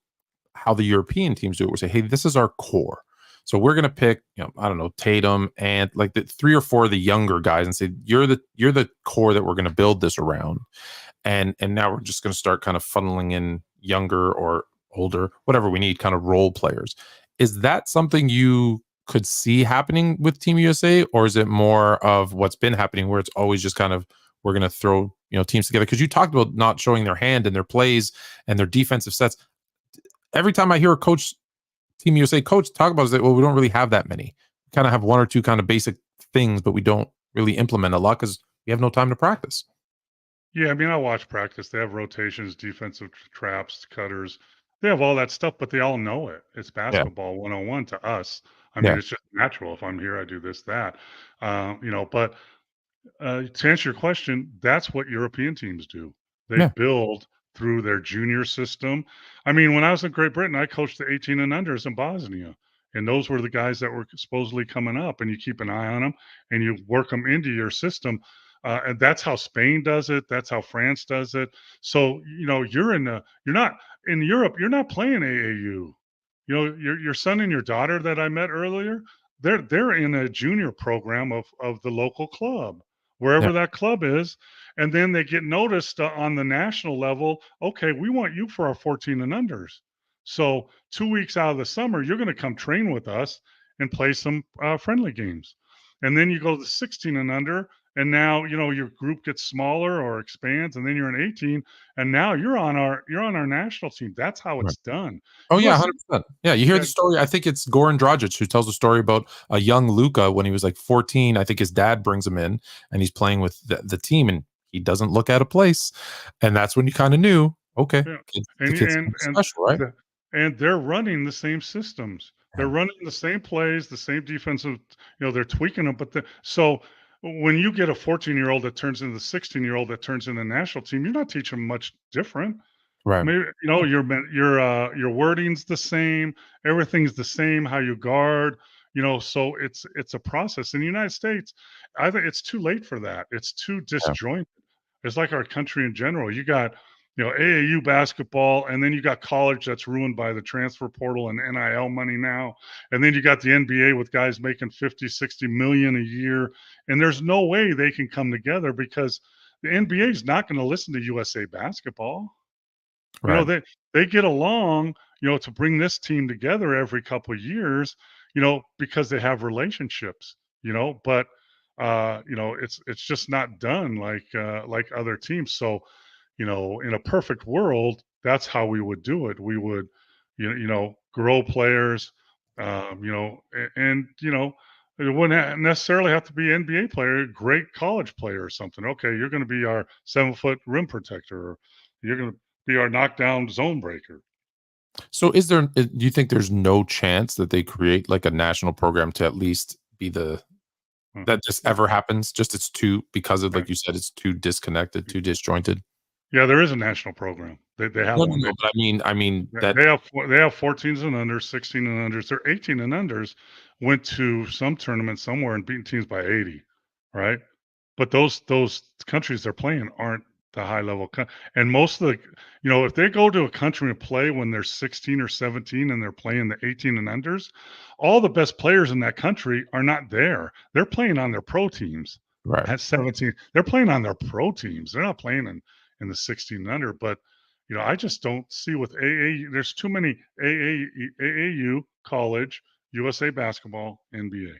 how the European teams do it. We're saying, hey, this is our core. So we're going to pick, I don't know, Tatum and like the 3 or 4 of the younger guys and say, you're the core that we're going to build this around. And now we're just going to start kind of funneling in younger or older, whatever we need, kind of role players. Is that something you could see happening with Team USA, or is it more of what's been happening where it's always just kind of, we're going to throw teams together? Because you talked about not showing their hand and their plays and their defensive sets. Every time I hear a Team USA coach talk about it, well, we don't really have that many. We kind of have 1 or 2 kind of basic things, but we don't really implement a lot because we have no time to practice. Yeah, I mean, I watch practice. They have rotations, defensive traps, cutters. They have all that stuff, but they all know it. It's Yeah. basketball 101 to us. I mean, Yeah. it's just natural. If I'm here, I do this, that. But to answer your question, that's what European teams do. They Yeah. build through their junior system. I mean, when I was in Great Britain, I coached the 18 and unders in Bosnia. And those were the guys that were supposedly coming up, and you keep an eye on them and you work them into your system. And that's how Spain does it. That's how France does it. So, you're not in Europe, you're not playing AAU. Your son and your daughter that I met earlier, they're in a junior program of the local club, Yeah. wherever that club is, and then they get noticed on the national level. Okay, we want you for our 14 and unders. So 2 weeks out of the summer, you're going to come train with us and play some friendly games, and then you go to the 16 and under, and now your group gets smaller or expands, and then you're an 18, and now you're on our national team. That's how Right. it's done. Oh yeah, USA, 100%. Yeah, you hear yeah, the story. I think it's Goran Dragic who tells the story about a young Luka when he was like 14. I think his dad brings him in and he's playing with the team and he doesn't look out of place. And that's when you kind of knew, okay, yeah. the and kid's and and special, right? the, and they're running the same systems. They're Yeah. running the same plays, the same defensive. They're tweaking them. So when you get a 14-year-old that turns into the 16-year-old that turns into the national team, you're not teaching them much different. Right. Maybe your wording's the same, everything's the same, how you guard. So it's a process. In the United States, I think it's too late for that. It's too Yeah. disjointed. It's like our country in general. You got AAU basketball, and then you got college that's ruined by the transfer portal and NIL money now, and then you got the NBA with guys making 50, 60 million a year, and there's no way they can come together because the NBA is not going to listen to USA basketball. You know, Right. they get along, to bring this team together every couple of years, because they have relationships, but it's just not done like other teams. So, in a perfect world, that's how we would do it. We would, grow players, it wouldn't necessarily have to be NBA player, great college player or something. Okay, you're going to be our 7 foot rim protector, or you're going to be our knockdown zone breaker. So do you think there's no chance that they create like a national program to at least be Huh. that just ever happens? Just it's too, because of, Yeah. like you said, it's too disconnected, too disjointed. Yeah, there is a national program. They have No, one. no, but I mean that. They have 14s and unders, 16 and unders. Their 18 and unders went to some tournament somewhere and beating teams by 80, right? But those countries they're playing aren't the high level. And most of if they go to a country and play when they're 16 or 17 and they're playing the 18 and unders, all the best players in that country are not there. They're playing on their pro teams Right. at 17. They're playing on their pro teams. They're not playing in the 16 and under. But I just don't see with AA. There's too many AAU, college, USA basketball, NBA.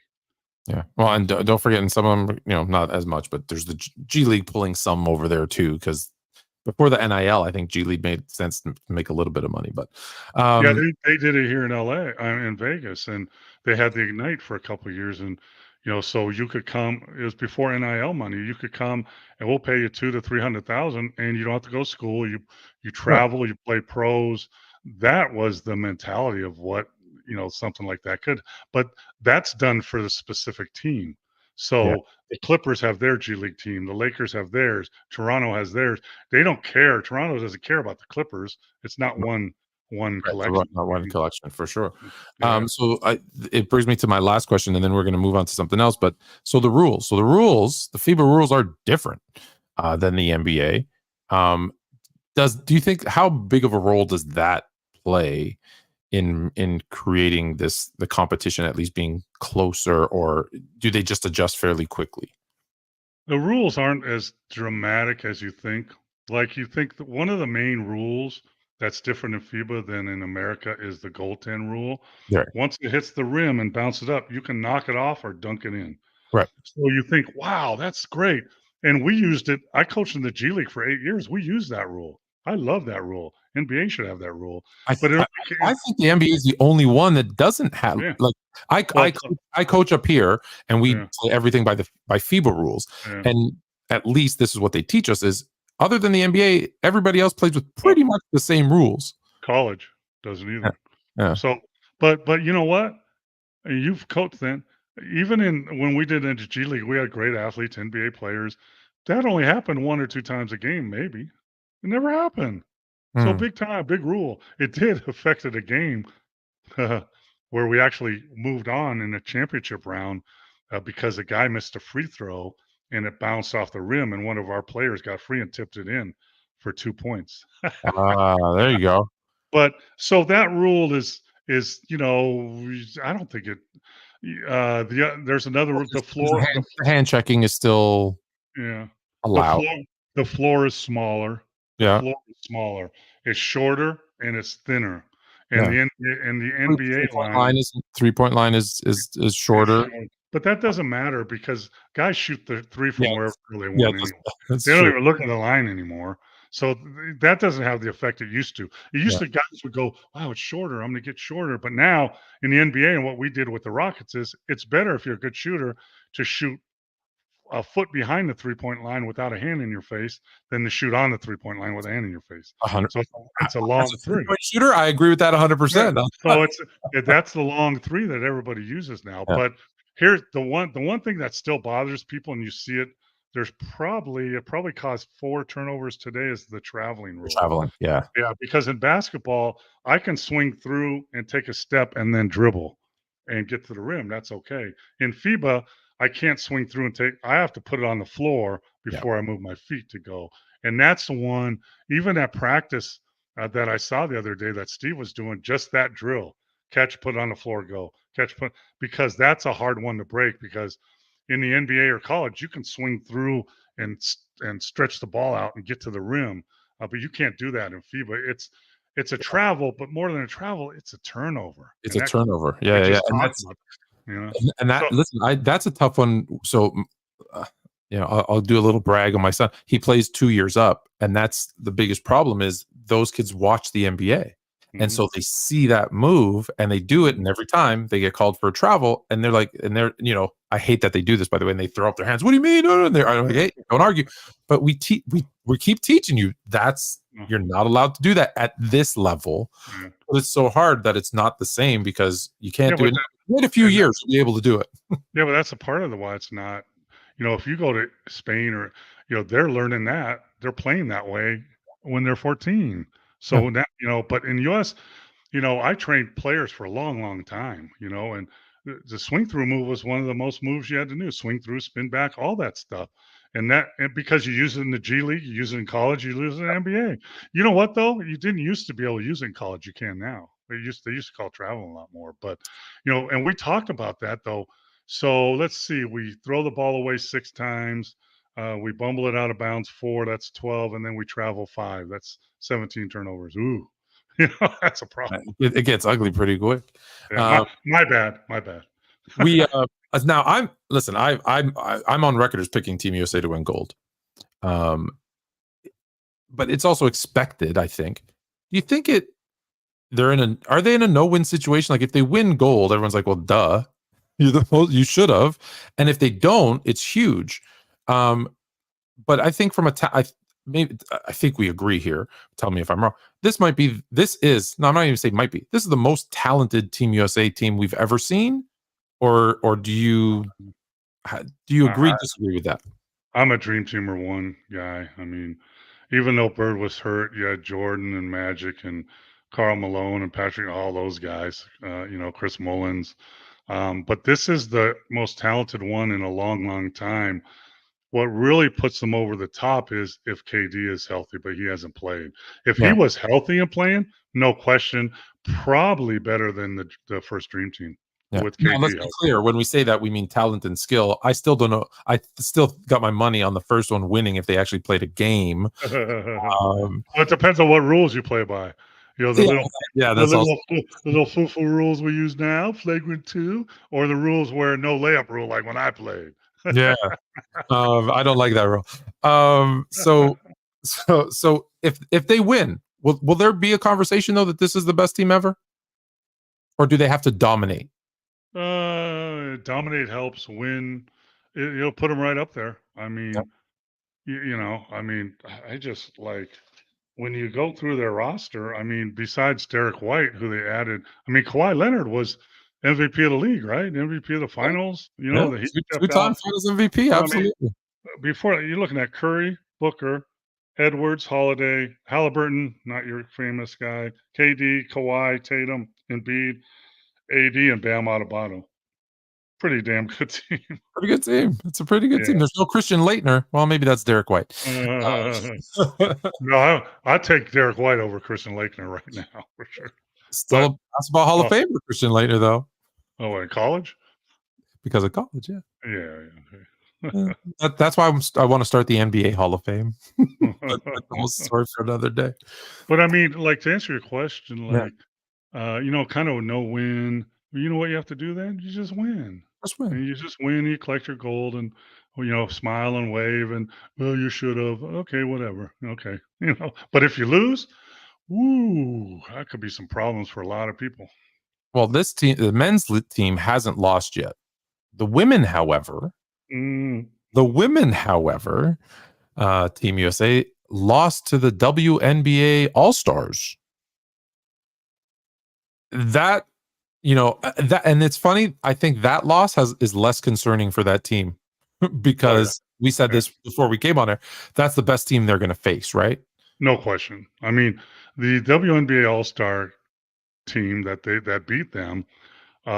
Yeah. Well, and don't forget, in some of them, not as much, but there's the G League pulling some over there too, because before the NIL, I think G League made sense to make a little bit of money. But Yeah, they did it here in LA, in Vegas, and they had the Ignite for a couple of years, and so you could come. It was before NIL money. You could come, and we'll pay you 200,000 to 300,000, and you don't have to go to school. You right. travel, you play pros. That was the mentality of what something like that could. But that's done for the specific team. Yeah. So the Clippers have their G League team. The Lakers have theirs. Toronto has theirs. They don't care. Toronto doesn't care about the Clippers. It's not one Right, collection. not one collection for sure. Yeah. So it brings me to my last question, and then we're going to move on to something else. But so the FIBA rules are different than the NBA. Do you think, how big of a role does that play in creating the competition at least being closer, or do they just adjust fairly quickly? The rules aren't as dramatic as you think. Like, you think that one of the main rules that's different in FIBA than in America is the goaltend rule. Yeah. Once it hits the rim and bounces up, you can knock it off or dunk it in. Right. So you think, wow, that's great. And we used it. I coached in the G League for 8 years. We used that rule. I love that rule. NBA should have that rule. But I think the NBA is the only one that doesn't have, Yeah. like, I coach up here and we play everything by FIBA rules. Yeah. And at least this is what they teach us is, other than the NBA, everybody else plays with pretty much the same rules. college. Doesn't either. Yeah. So, but you know what? You've coached then. Even when we did into G League, we had great athletes, NBA players. That only happened 1 or 2 times a game, maybe. It never happened. So Hmm. big time, big rule. It did affected a game where we actually moved on in the championship round because a guy missed a free throw and it bounced off the rim, and one of our players got free and tipped it in for 2 points. There you go. But so that rule is I don't think it. There's another the floor. The hand checking is still Yeah, the allowed. floor is smaller. The Yeah. floor is smaller. It's shorter and it's thinner. And Yeah. the NBA line is 3-point line is shorter. But that doesn't matter because guys shoot the three from Yeah, wherever they Yeah, want anyway. that's They don't true. even look at the line anymore. So that doesn't have the effect it used to. It used Yeah. to guys would go, "Wow, it's shorter. I'm going to get shorter." But now in the NBA and what we did with the Rockets is it's better if you're a good shooter to shoot a foot behind the 3-point line without a hand in your face than to shoot on the 3-point line with a hand in your face. 100. So it's a As long a three. 3-point shooter, I agree with that 100%. So that's the long three that everybody uses now. Yeah. But here's the one thing that still bothers people, and you see it. It probably caused 4 turnovers today is the traveling rule. Traveling. Yeah. Yeah, because in basketball, I can swing through and take a step and then dribble and get to the rim. That's okay. In FIBA, I can't swing through and I have to put it on the floor Yeah. before I move my feet to go. And that's the one, even at practice that I saw the other day that Steve was doing, just that drill catch, put it on the floor, go catch, put, because that's a hard one to break because in the NBA or college, you can swing through and stretch the ball out and get to the rim. But you can't do that in FIBA. It's a travel, but more than a travel, it's a turnover. It's and a that, turnover. we Yeah. just And talked about that, you know. and that So, listen, that's a tough one. So I'll do a little brag on my son. He plays 2 years up, and that's the biggest problem is those kids watch the NBA. And mhm. so they see that move and they do it, and every time they get called for a travel, and they're like, I hate that they do this, by the way, and they throw up their hands. What do you mean? No, no. I'm like, hey, don't argue. But we keep teaching you you're not allowed to do that at this level. Yeah. But it's so hard that it's not the same because you can't do but it. Wait a few and years to be able to do it. Yeah, but that's a part of the why it's not. If you go to Spain or they're learning that they're playing that way when they're 14. So Yeah. that but in US, I trained players for a long, long time. And the swing through move was one of the most moves you had to do: swing through, spin back, all that stuff. And because you use it in the G League, you use it in college, you use it in the NBA. You know what though? You didn't used to be able to use it in college. You can now. They used to call traveling a lot more. But and we talked about that though. So let's see. We throw the ball away 6 times. We bumble it out of bounds 4. That's 12, and then we travel 5. That's 17 turnovers. Ooh, that's a problem. It gets ugly pretty quick. Yeah, my bad. My bad. We now I'm on record as picking Team USA to win gold. But it's also expected, I think. Do you think are they in a no-win situation? Like if they win gold, everyone's like, well, duh. You should have. And if they don't, it's huge. But I think from I think we agree here. Tell me if I'm wrong. I'm not even saying might be. This is the most talented Team USA team we've ever seen. Or do you agree, disagree with that? I'm a Dream Teamer 1 guy. I mean, even though Bird was hurt, you had Jordan and Magic and Karl Malone and Patrick, all those guys, Chris Mullins. But this is the most talented one in a long, long time. What really puts them over the top is if KD is healthy, but he hasn't played. If he was healthy and playing, no question, probably better than the first Dream Team. Yeah. With Now, KD let's be clear. When we say that, we mean talent and skill. I still don't know. I still got my money on the first one winning if they actually played a game. Well, it depends on what rules you play by. The little foo-foo rules we use now, flagrant 2, or the rules where no layup rule, like when I played. Yeah, I don't like that rule. So if they win, will there be a conversation though that this is the best team ever, or do they have to dominate? Dominate helps. Win, it'll put them right up there. I mean, Yep. I mean, I just like when you go through their roster, I mean, besides Derek White, who they added, I mean, Kawhi Leonard was MVP of the league, right? MVP of the Yeah, finals. You yeah. know that he stepped Two-time out. Finals MVP. I mean, Absolutely. before you're looking at Curry, Booker, Edwards, Holiday, Halliburton, not your famous guy, KD, Kawhi, Tatum, Embiid, AD, and Bam Adebayo. Pretty damn good team. Pretty good team. It's a pretty good team. There's no Christian Leitner. Well, maybe that's Derek White. No, I take Derek White over Christian Laettner right now for sure. Still a basketball Hall of oh. Famer, Christian Leitner, though, Oh, in college? because of college. Yeah. Yeah. That's why I want to start the NBA Hall of Fame. But that's a whole story for another day. But I mean, like to answer your question, Yeah. like you know, kind of no win. You know what you have to do then? You just win. Just win. And you just win, you collect your gold and you know, smile and wave and well, you should have. Okay, whatever. Okay. You know, but if you lose, woo, that could be some problems for a lot of people. Well, this team, the men's team, hasn't lost yet. The women, however, Team USA lost to the WNBA All-Stars. That, you know, that, and it's funny. I think that loss is less concerning for that team because we said this before we came on there. That's the best team they're going to face, right? No question. I mean, the WNBA All-Star team that beat them.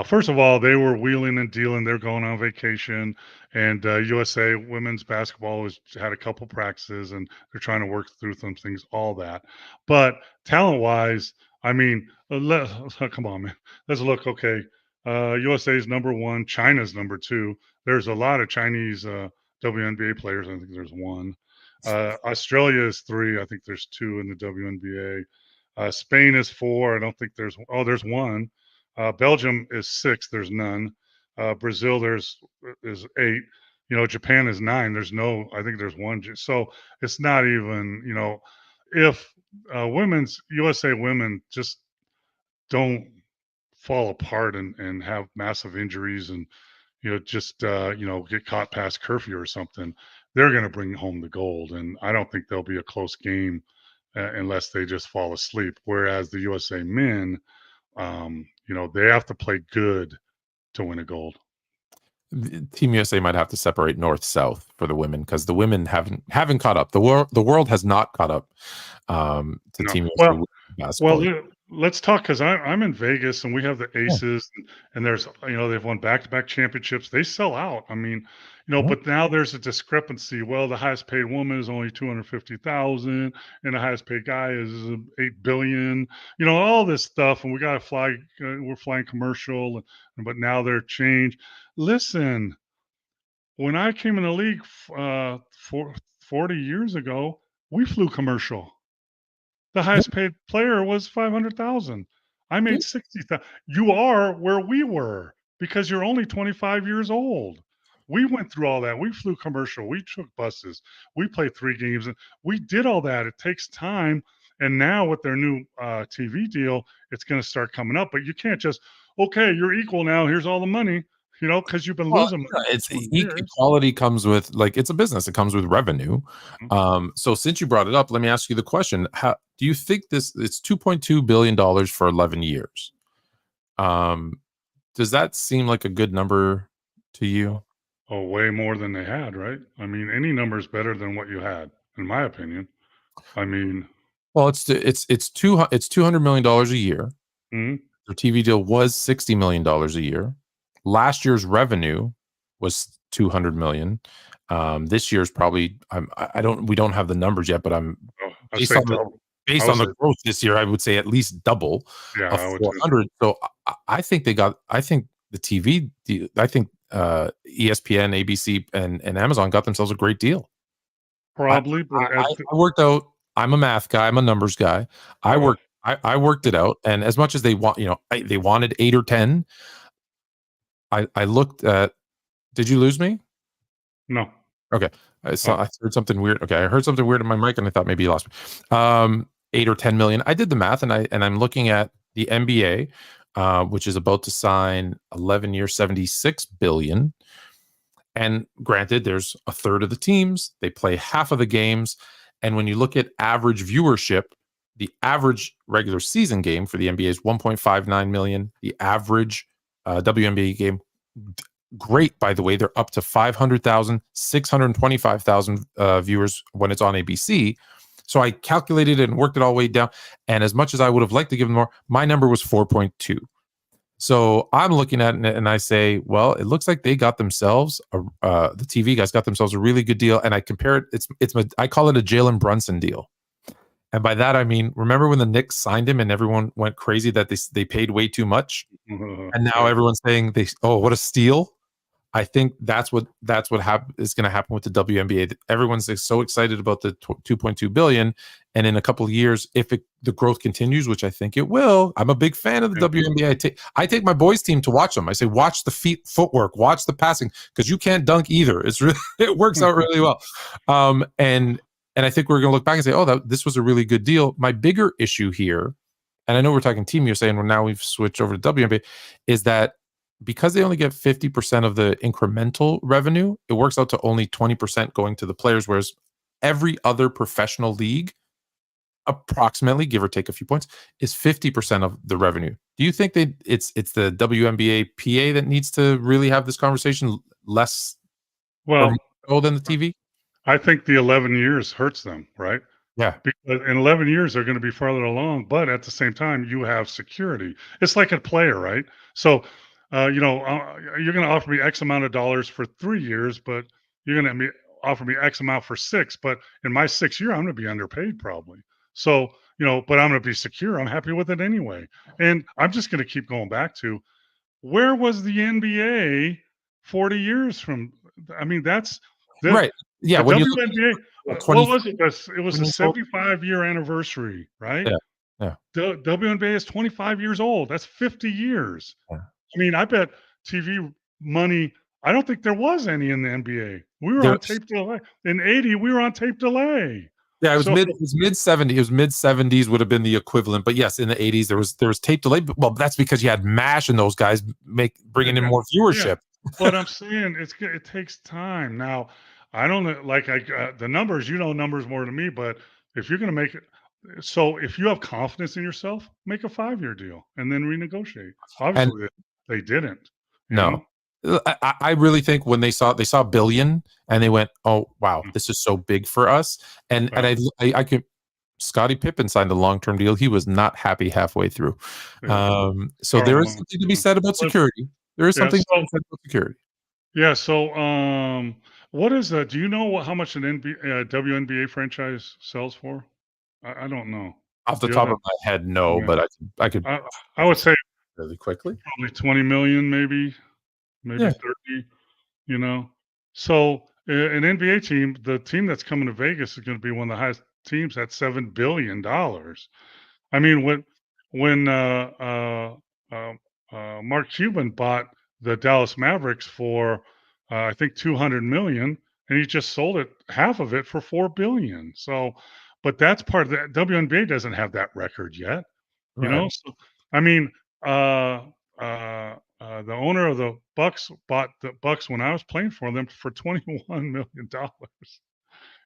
First of all, they were wheeling and dealing. They're going on vacation, and USA women's basketball had a couple practices, and they're trying to work through some things, all that. But talent-wise, I mean, come on, man. Let's look. Okay, USA is number one. China's number two. There's a lot of Chinese WNBA players. I think there's one. Australia is three. I think there's two in the WNBA. Spain is four. I don't think there's. Oh, there's one. Belgium is six. There's none. Brazil is eight. You know, Japan is nine. There's no. I think there's one. So it's not even. You know, if women's USA women just don't fall apart and have massive injuries and you know just you know get caught past curfew or something, they're going to bring home the gold. And I don't think there'll be a close game unless they just fall asleep. Whereas the USA men. You know, they have to play good to win a gold. Team USA might have to separate north-south for the women because the women haven't caught up. The world has not caught up to Team USA basketball. Well, let's talk because I'm in Vegas and we have the Aces and there's you know they've won back-to-back championships. They sell out. I mean, you know, but now there's a discrepancy. Well, the highest paid woman is only 250,000, and the highest paid guy is 8 billion. You know, all this stuff, and we got to fly. We're flying commercial, but now they're changed. Listen, when I came in the league 40 years ago, we flew commercial. The highest paid player was 500,000. I made 60,000. You are where we were because you're only 25 years old. We went through all that. We flew commercial. We took buses. We played 3 games. And we did all that. It takes time. And now with their new TV deal, it's going to start coming up. But you can't just, okay, you're equal now. Here's all the money, you know, because you've been losing. It's equality comes with, like, it's a business. It comes with revenue. So since you brought it up, let me ask you the question. How do you think it's $2.2 billion for 11 years? Does that seem like a good number to you? Oh, way more than they had, right? I mean, any number is better than what you had, in my opinion. I mean, well, it's $200 million a year. Their TV deal was $60 million a year. Last year's revenue was $200 million. This year's probably we don't have the numbers yet, but based on the growth this year, I would say at least double of 400. So I think the TV deal, I think ESPN, ABC, and Amazon got themselves a great deal. Probably, but I worked out. I'm a math guy. I'm a numbers guy. I worked it out, and as much as they want, you know, they wanted 8 or 10. I looked at. Did you lose me? No. Okay. I heard something weird. Okay, I heard something weird in my mic, and I thought maybe you lost me. 8 or 10 million. I did the math, and I'm looking at the NBA, which is about to sign 11 years, $76 billion. And granted, there's a third of the teams. They play half of the games, And when you look at average viewership, the average regular season game for the NBA is 1.59 million. The average WNBA game, great, by the way, they're up to 500,000, 625,000 viewers when it's on ABC. So I calculated it and worked it all the way down. And as much as I would have liked to give them more, my number was 4.2. So I'm looking at it and I say, well, it looks like they got themselves the TV guys got themselves a really good deal. And I compare it. I call it a Jalen Brunson deal. And by that I mean, remember when the Knicks signed him and everyone went crazy that they paid way too much, and now everyone's saying what a steal. I think that's what is going to happen with the WNBA. Everyone's so excited about the 2.2 billion, and in a couple of years, if the growth continues, which I think it will, I'm a big fan of the WNBA. I take my boys' team to watch them. I say, watch the footwork, watch the passing, because you can't dunk either. It's really it works out really well. And I think we're going to look back and say, this was a really good deal. My bigger issue here, and I know we're talking team, you're saying, well, now we've switched over to WNBA, is that because they only get 50% of the incremental revenue, it works out to only 20% going to the players, whereas every other professional league, approximately, give or take a few points, is 50% of the revenue. Do you think it's the WNBA PA that needs to really have this conversation less than the TV? I think the 11 years hurts them, right? Yeah. Because in 11 years, they're going to be farther along, but at the same time, you have security. It's like a player, right? So, you're going to offer me X amount of dollars for 3 years, but you're going to offer me X amount for 6. But in my 6th year, I'm going to be underpaid probably. So, but I'm going to be secure. I'm happy with it anyway. And I'm just going to keep going back to, where was the NBA 40 years from? I mean, that's right. Yeah. The WNBA, what was it? It was a 75-year anniversary, right? Yeah. The WNBA is 25 years old. That's 50 years. Yeah. I mean, I bet TV money, I don't think there was any in the NBA. We were on tape delay. In 80, we were on tape delay. Yeah, it was mid 70s. It was mid 70s would have been the equivalent. But yes, in the 80s there was tape delay. Well, that's because you had MASH and those guys bringing in more viewership. Yeah. But I'm saying it takes time. Now, I don't know, the numbers, numbers more than me, but if you're going to make it, so if you have confidence in yourself, make a 5-year deal and then renegotiate. Obviously, they didn't. No. I really think when they saw billion and they went, oh wow, this is so big for us. And I could. Scottie Pippen signed a long-term deal. He was not happy halfway through. So there is something to be said about security. There is something to be said about security. Yeah. So what is that? Do you know how much an WNBA franchise sells for? I don't know. Off the top of my head, no, but I could. I would say really quickly, probably 20 million, maybe 30. So an NBA team, the team that's coming to Vegas is going to be one of the highest teams at $7 billion. I mean, when Mark Cuban bought the Dallas Mavericks for I think 200 million, and he just sold it, half of it, for $4 billion. So, but that's part of that. WNBA doesn't have that record yet, So, I mean, the owner of the Bucks bought the Bucks when I was playing for them for $21 million.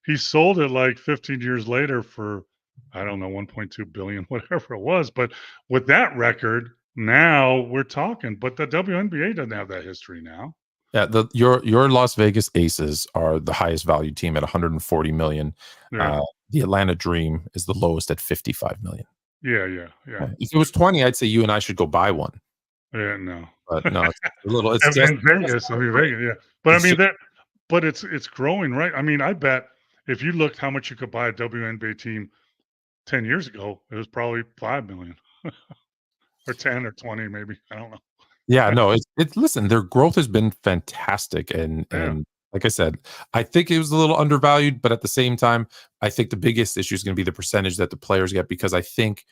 He sold it like 15 years later for, I don't know, 1.2 billion, whatever it was. But with that record, now we're talking. But the WNBA doesn't have that history now. Yeah, your Las Vegas Aces are the highest value team at 140 million. Yeah. The Atlanta Dream is the lowest at 55 million. Yeah. If it was 20, I'd say you and I should go buy one. Yeah, no. But no, it's a little. It's in Vegas. I mean, Vegas. Yeah, but I mean that. But it's growing, right? I mean, I bet if you looked how much you could buy a WNBA team 10 years ago, it was probably 5 million, or 10 or 20, maybe. I don't know. Yeah, no, it's listen, their growth has been fantastic. And like I said, I think it was a little undervalued, but at the same time, I think the biggest issue is going to be the percentage that the players get, because I think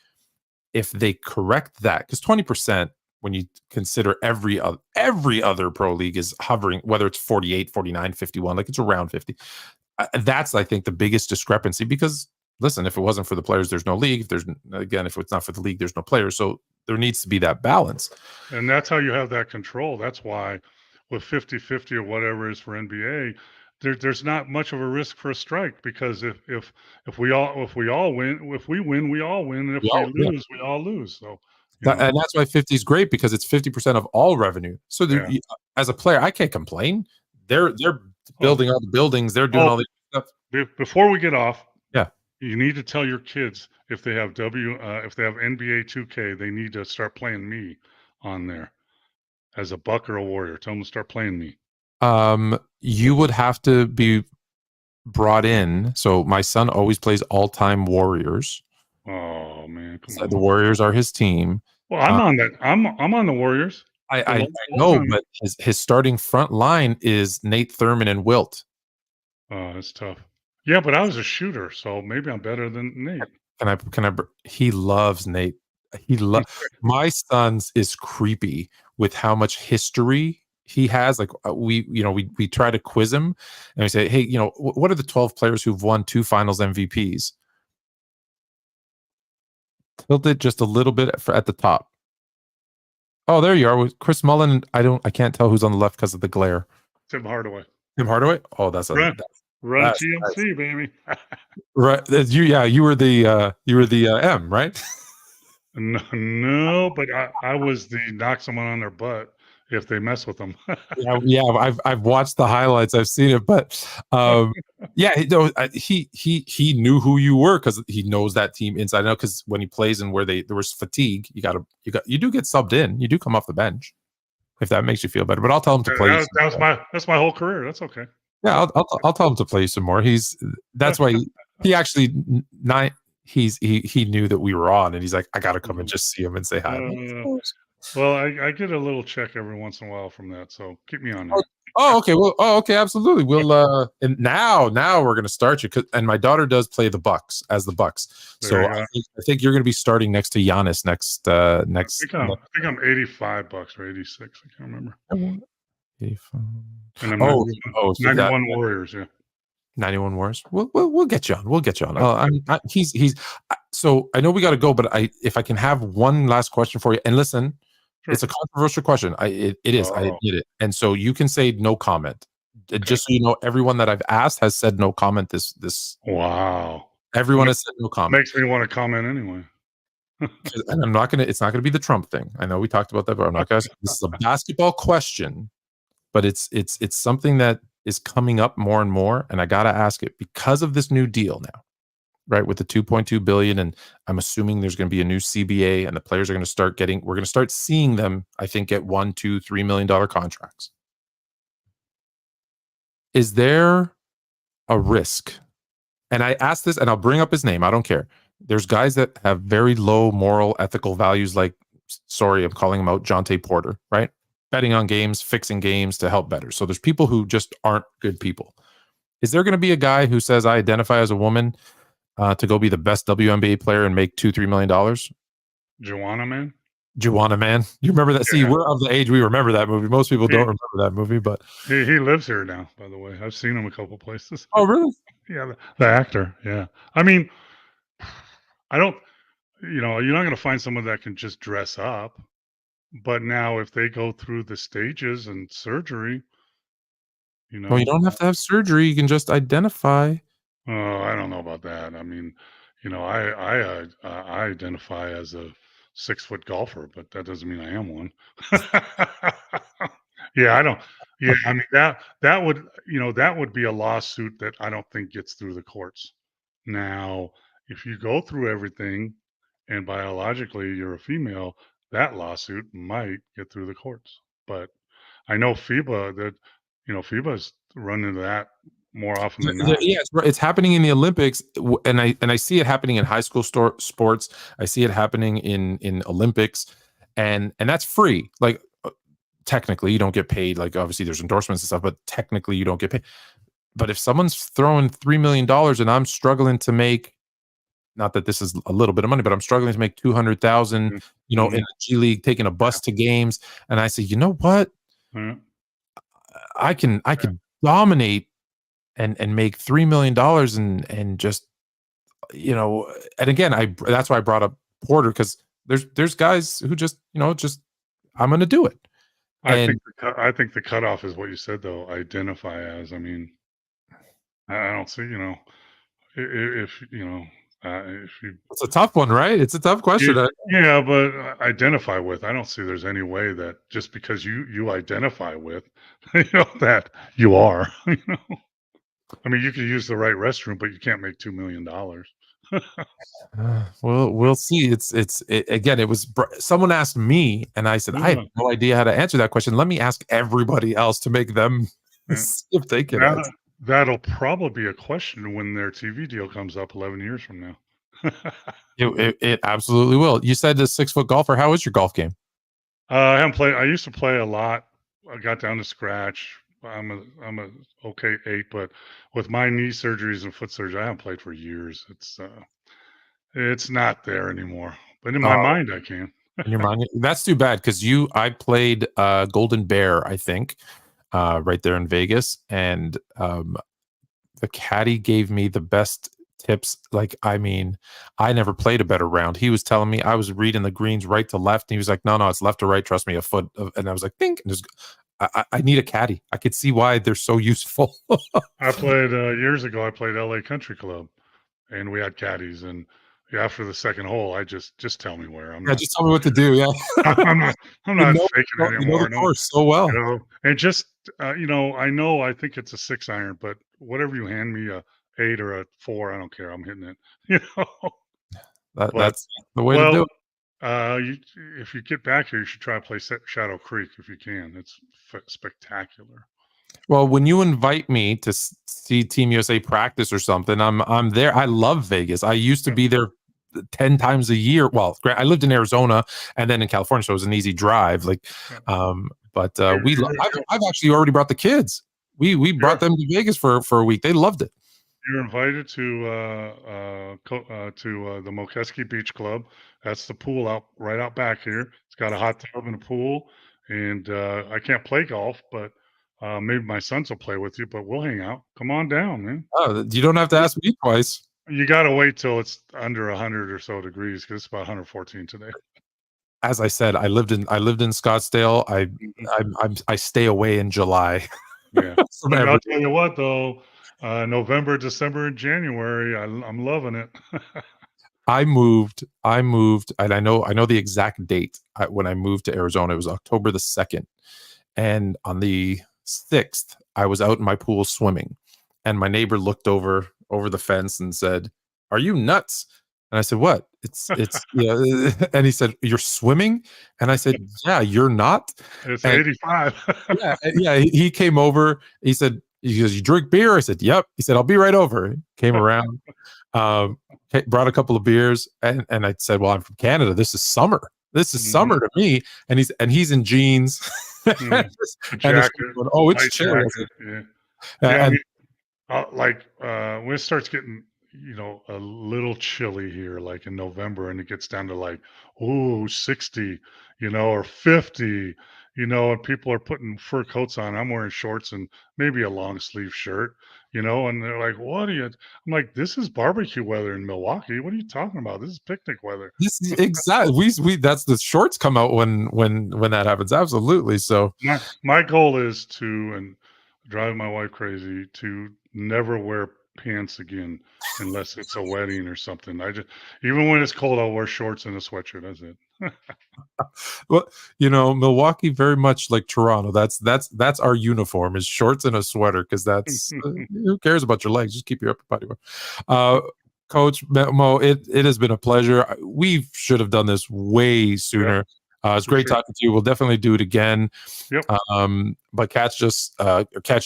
if they correct that, because 20%, when you consider every other pro league is hovering, whether it's 48, 49, 51, like it's around 50. That's, I think, the biggest discrepancy, because listen, if it wasn't for the players, there's no league. If it's not for the league, there's no players. So there needs to be that balance. And that's how you have that control. That's why with 50-50 or whatever it is for NBA, there's not much of a risk for a strike because if we all win, if we win, we all win, and if we lose, we all lose. So and that's why 50 is great because it's 50% of all revenue. So as a player, I can't complain. They're building all the buildings. They're doing all the stuff. Before we get off, yeah, you need to tell your kids if they have if they have NBA 2K, they need to start playing me on there as a Buck or a Warrior. Tell them to start playing me. You would have to be brought in. So my son always plays all-time Warriors. Oh man, So the Warriors are his team. Well, I'm on that. I'm on the Warriors. I know, but his starting front line is Nate Thurman and Wilt. Oh, that's tough. Yeah, but I was a shooter, so maybe I'm better than Nate. He loves Nate. My son's is creepy with how much history he has. Like we try to quiz him and we say, hey, what are the 12 players who've won 2 finals MVPs? Tilt it just a little bit at the top. Oh, there you are with Chris Mullin. I can't tell who's on the left because of the glare. Tim Hardaway. Oh, that's Run GMC, baby. Right. You were the M, right? No, but I was the knock someone on their butt if they mess with them. I've watched the highlights. I've seen it, but he knew who you were because he knows that team inside and out. Because when he plays and where there was fatigue, you do get subbed in. You do come off the bench if that makes you feel better. But I'll tell him to play. That's my whole career. That's okay. Yeah, I'll tell him to play some more. That's why he actually he knew that we were on, and he's like, I got to come and just see him and say hi. Well, I get a little check every once in a while from that, so keep me on there. Oh, okay. Well, okay, absolutely. We'll and now we're gonna start you, and my daughter does play the Bucks as the Bucks, so I think you're gonna be starting next to Giannis next. I think I'm $85 or 86. I can't remember. 85. And I'm 91 Warriors. Yeah. 91 Warriors. We'll get you on. We'll get you on. He's so I know we got to go, but if I can have one last question for you, and listen, it's a controversial question. It is. I admit it, and so you can say no comment. Okay. Just so you know, everyone that I've asked has said no comment. This. Wow. Everyone has said no comment. Makes me want to comment anyway. And I'm not gonna. It's not gonna be the Trump thing. I know we talked about that, but I'm not gonna. This is a basketball question, but it's something that is coming up more and more, and I gotta ask it because of this new deal now, right? With the $2.2 billion, and I'm assuming there's going to be a new CBA, and the players are going to start getting. We're going to start seeing them, I think, get $1, $2, $3 million contracts. Is there a risk? And I asked this, and I'll bring up his name. I don't care. There's guys that have very low moral, ethical values, like, sorry, I'm calling him out, Jonte Porter, right? Betting on games, fixing games to help better. So there's people who just aren't good people. Is there going to be a guy who says, I identify as a woman to go be the best WNBA player and make $2-3 million? Juwanna Man? Juwanna Man. You remember that? See, we're of the age we remember that movie. Most people don't remember that movie, but he lives here now, by the way. I've seen him a couple places. Oh, really? Yeah, the actor. Yeah. I mean, I don't, you're not going to find someone that can just dress up. But now if they go through the stages and surgery, well, you don't have to have surgery. You can just identify. Oh, I don't know about that. I mean, I identify as a 6-foot golfer, but that doesn't mean I am one. Yeah, I don't. Yeah, I mean that would be a lawsuit that I don't think gets through the courts. Now, if you go through everything and biologically you're a female, that lawsuit might get through the courts. But I know FIBA's run into that more often than not. Yeah, it's happening in the Olympics, and I see it happening in high school sports. I see it happening in Olympics, and that's free. Like technically, you don't get paid. Like obviously, there's endorsements and stuff, but technically, you don't get paid. But if someone's throwing $3 million and I'm struggling to make, not that this is a little bit of money, but I'm struggling to make 200,000, in the G League, taking a bus to games, and I say, you know what, I can dominate and make $3 million and just, and again, that's why I brought up Porter, because there's guys who just, I'm going to do it. I think the cutoff is what you said though. Identify as. I mean, I don't see, if if you It's a tough one, right? It's a tough question. yeah, but identify with. I don't see there's any way that just because you identify with, that you are. I mean, you could use the right restroom, but you can't make $2 million. Well, we'll see. Again. It was someone asked me, and I said I have Yeah. no idea how to answer that question. Let me ask everybody else to make them Yeah. see if they can That, answer. that'll probably be a question when their TV deal comes up 11 years from now. It absolutely will. You said the 6-foot golfer. How is your golf game? I haven't played. I used to play a lot. I got down to scratch. I'm a okay 8, but with my knee surgeries and foot surgery, I haven't played for years. It's not there anymore. But in my mind, I can. In your mind, that's too bad because I played Golden Bear, I think, right there in Vegas, and the caddy gave me the best tips. Like, I mean, I never played a better round. He was telling me I was reading the greens right to left, and he was like, "No, it's left to right. Trust me, a foot." And I was like, "Think." And just, I need a caddy. I could see why they're so useful. I played years ago. I played LA Country Club, and we had caddies. And after the second hole, I just tell me where. I'm Yeah, not. just tell me what to do. Yeah, I'm not. I'm not faking it you know anymore. the course so well. And just I think it's a 6-iron, but whatever you hand me, a 8 or a 4, I don't care. I'm hitting it. That's the way to do it. If you get back here, you should try to play Shadow Creek if you can. It's spectacular. Well, when you invite me to see Team USA practice or something, I'm there. I love Vegas. I used to be there 10 times a year. Well, I lived in Arizona and then in California, so it was an easy drive. But I've actually already brought the kids. We brought them to Vegas for a week. They loved it. You're invited to the Mokeski Beach Club. That's the pool right out back here. It's got a hot tub and a pool. And I can't play golf, but maybe my sons will play with you. But we'll hang out. Come on down, man. Oh, you don't have to ask me twice. You got to wait till it's under 100 or so degrees because it's about 114 today. As I said, I lived in Scottsdale. I stay away in July. Yeah, I'll tell you what though. November, December, and January, I'm loving it. I moved, and I know the exact date when I moved to Arizona. It was October the 2nd, and on the 6th, I was out in my pool swimming, and my neighbor looked over the fence and said, "Are you nuts?" And I said, "What?" It's yeah. And he said, "You're swimming?" And I said, "Yeah, you're not." It's 85. yeah. He came over. He said, "He goes, you drink beer?" I said, "Yep." He said, "I'll be right over." Came around, brought a couple of beers, and I said, "Well, I'm from Canada. This is summer. This is summer to me." And he's in jeans. Going, oh, it's chilly. Yeah. When it starts getting a little chilly here, like in November, and it gets down to like 60, or 50. And people are putting fur coats on. I'm wearing shorts and maybe a long sleeve shirt, and they're like, "What are you?" I'm like, "This is barbecue weather in Milwaukee. What are you talking about? This is picnic weather." This is exactly. We that's the shorts come out when that happens. Absolutely. So my goal is to, and drive my wife crazy, to never wear pants again unless it's a wedding or something. Even when it's cold, I'll wear shorts and a sweatshirt. That's it. Well, Milwaukee, very much like Toronto. That's our uniform, is shorts and a sweater, because that's who cares about your legs? Just keep your upper body warm. Coach Mo, it has been a pleasure. We should have done this way sooner. Yep. It's great talking to you. We'll definitely do it again. Yep. But catch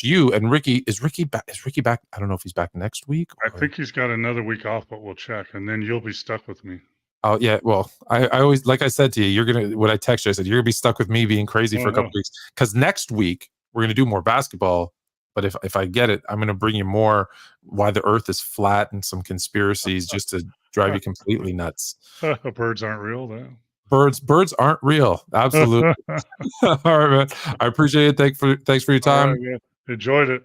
you and Ricky. Is Ricky back? I don't know if he's back next week. I think he's got another week off, but we'll check, and then you'll be stuck with me. Oh yeah. Well, I always, like I said to you, when I text you, I said, you're gonna be stuck with me being crazy for a couple weeks, because next week we're gonna do more basketball. But if I get it, I'm gonna bring you more why the earth is flat and some conspiracies just to drive you completely nuts. Birds aren't real, though. Birds aren't real. Absolutely. All right, man. I appreciate it. Thanks for your time. Right, yeah. Enjoyed it.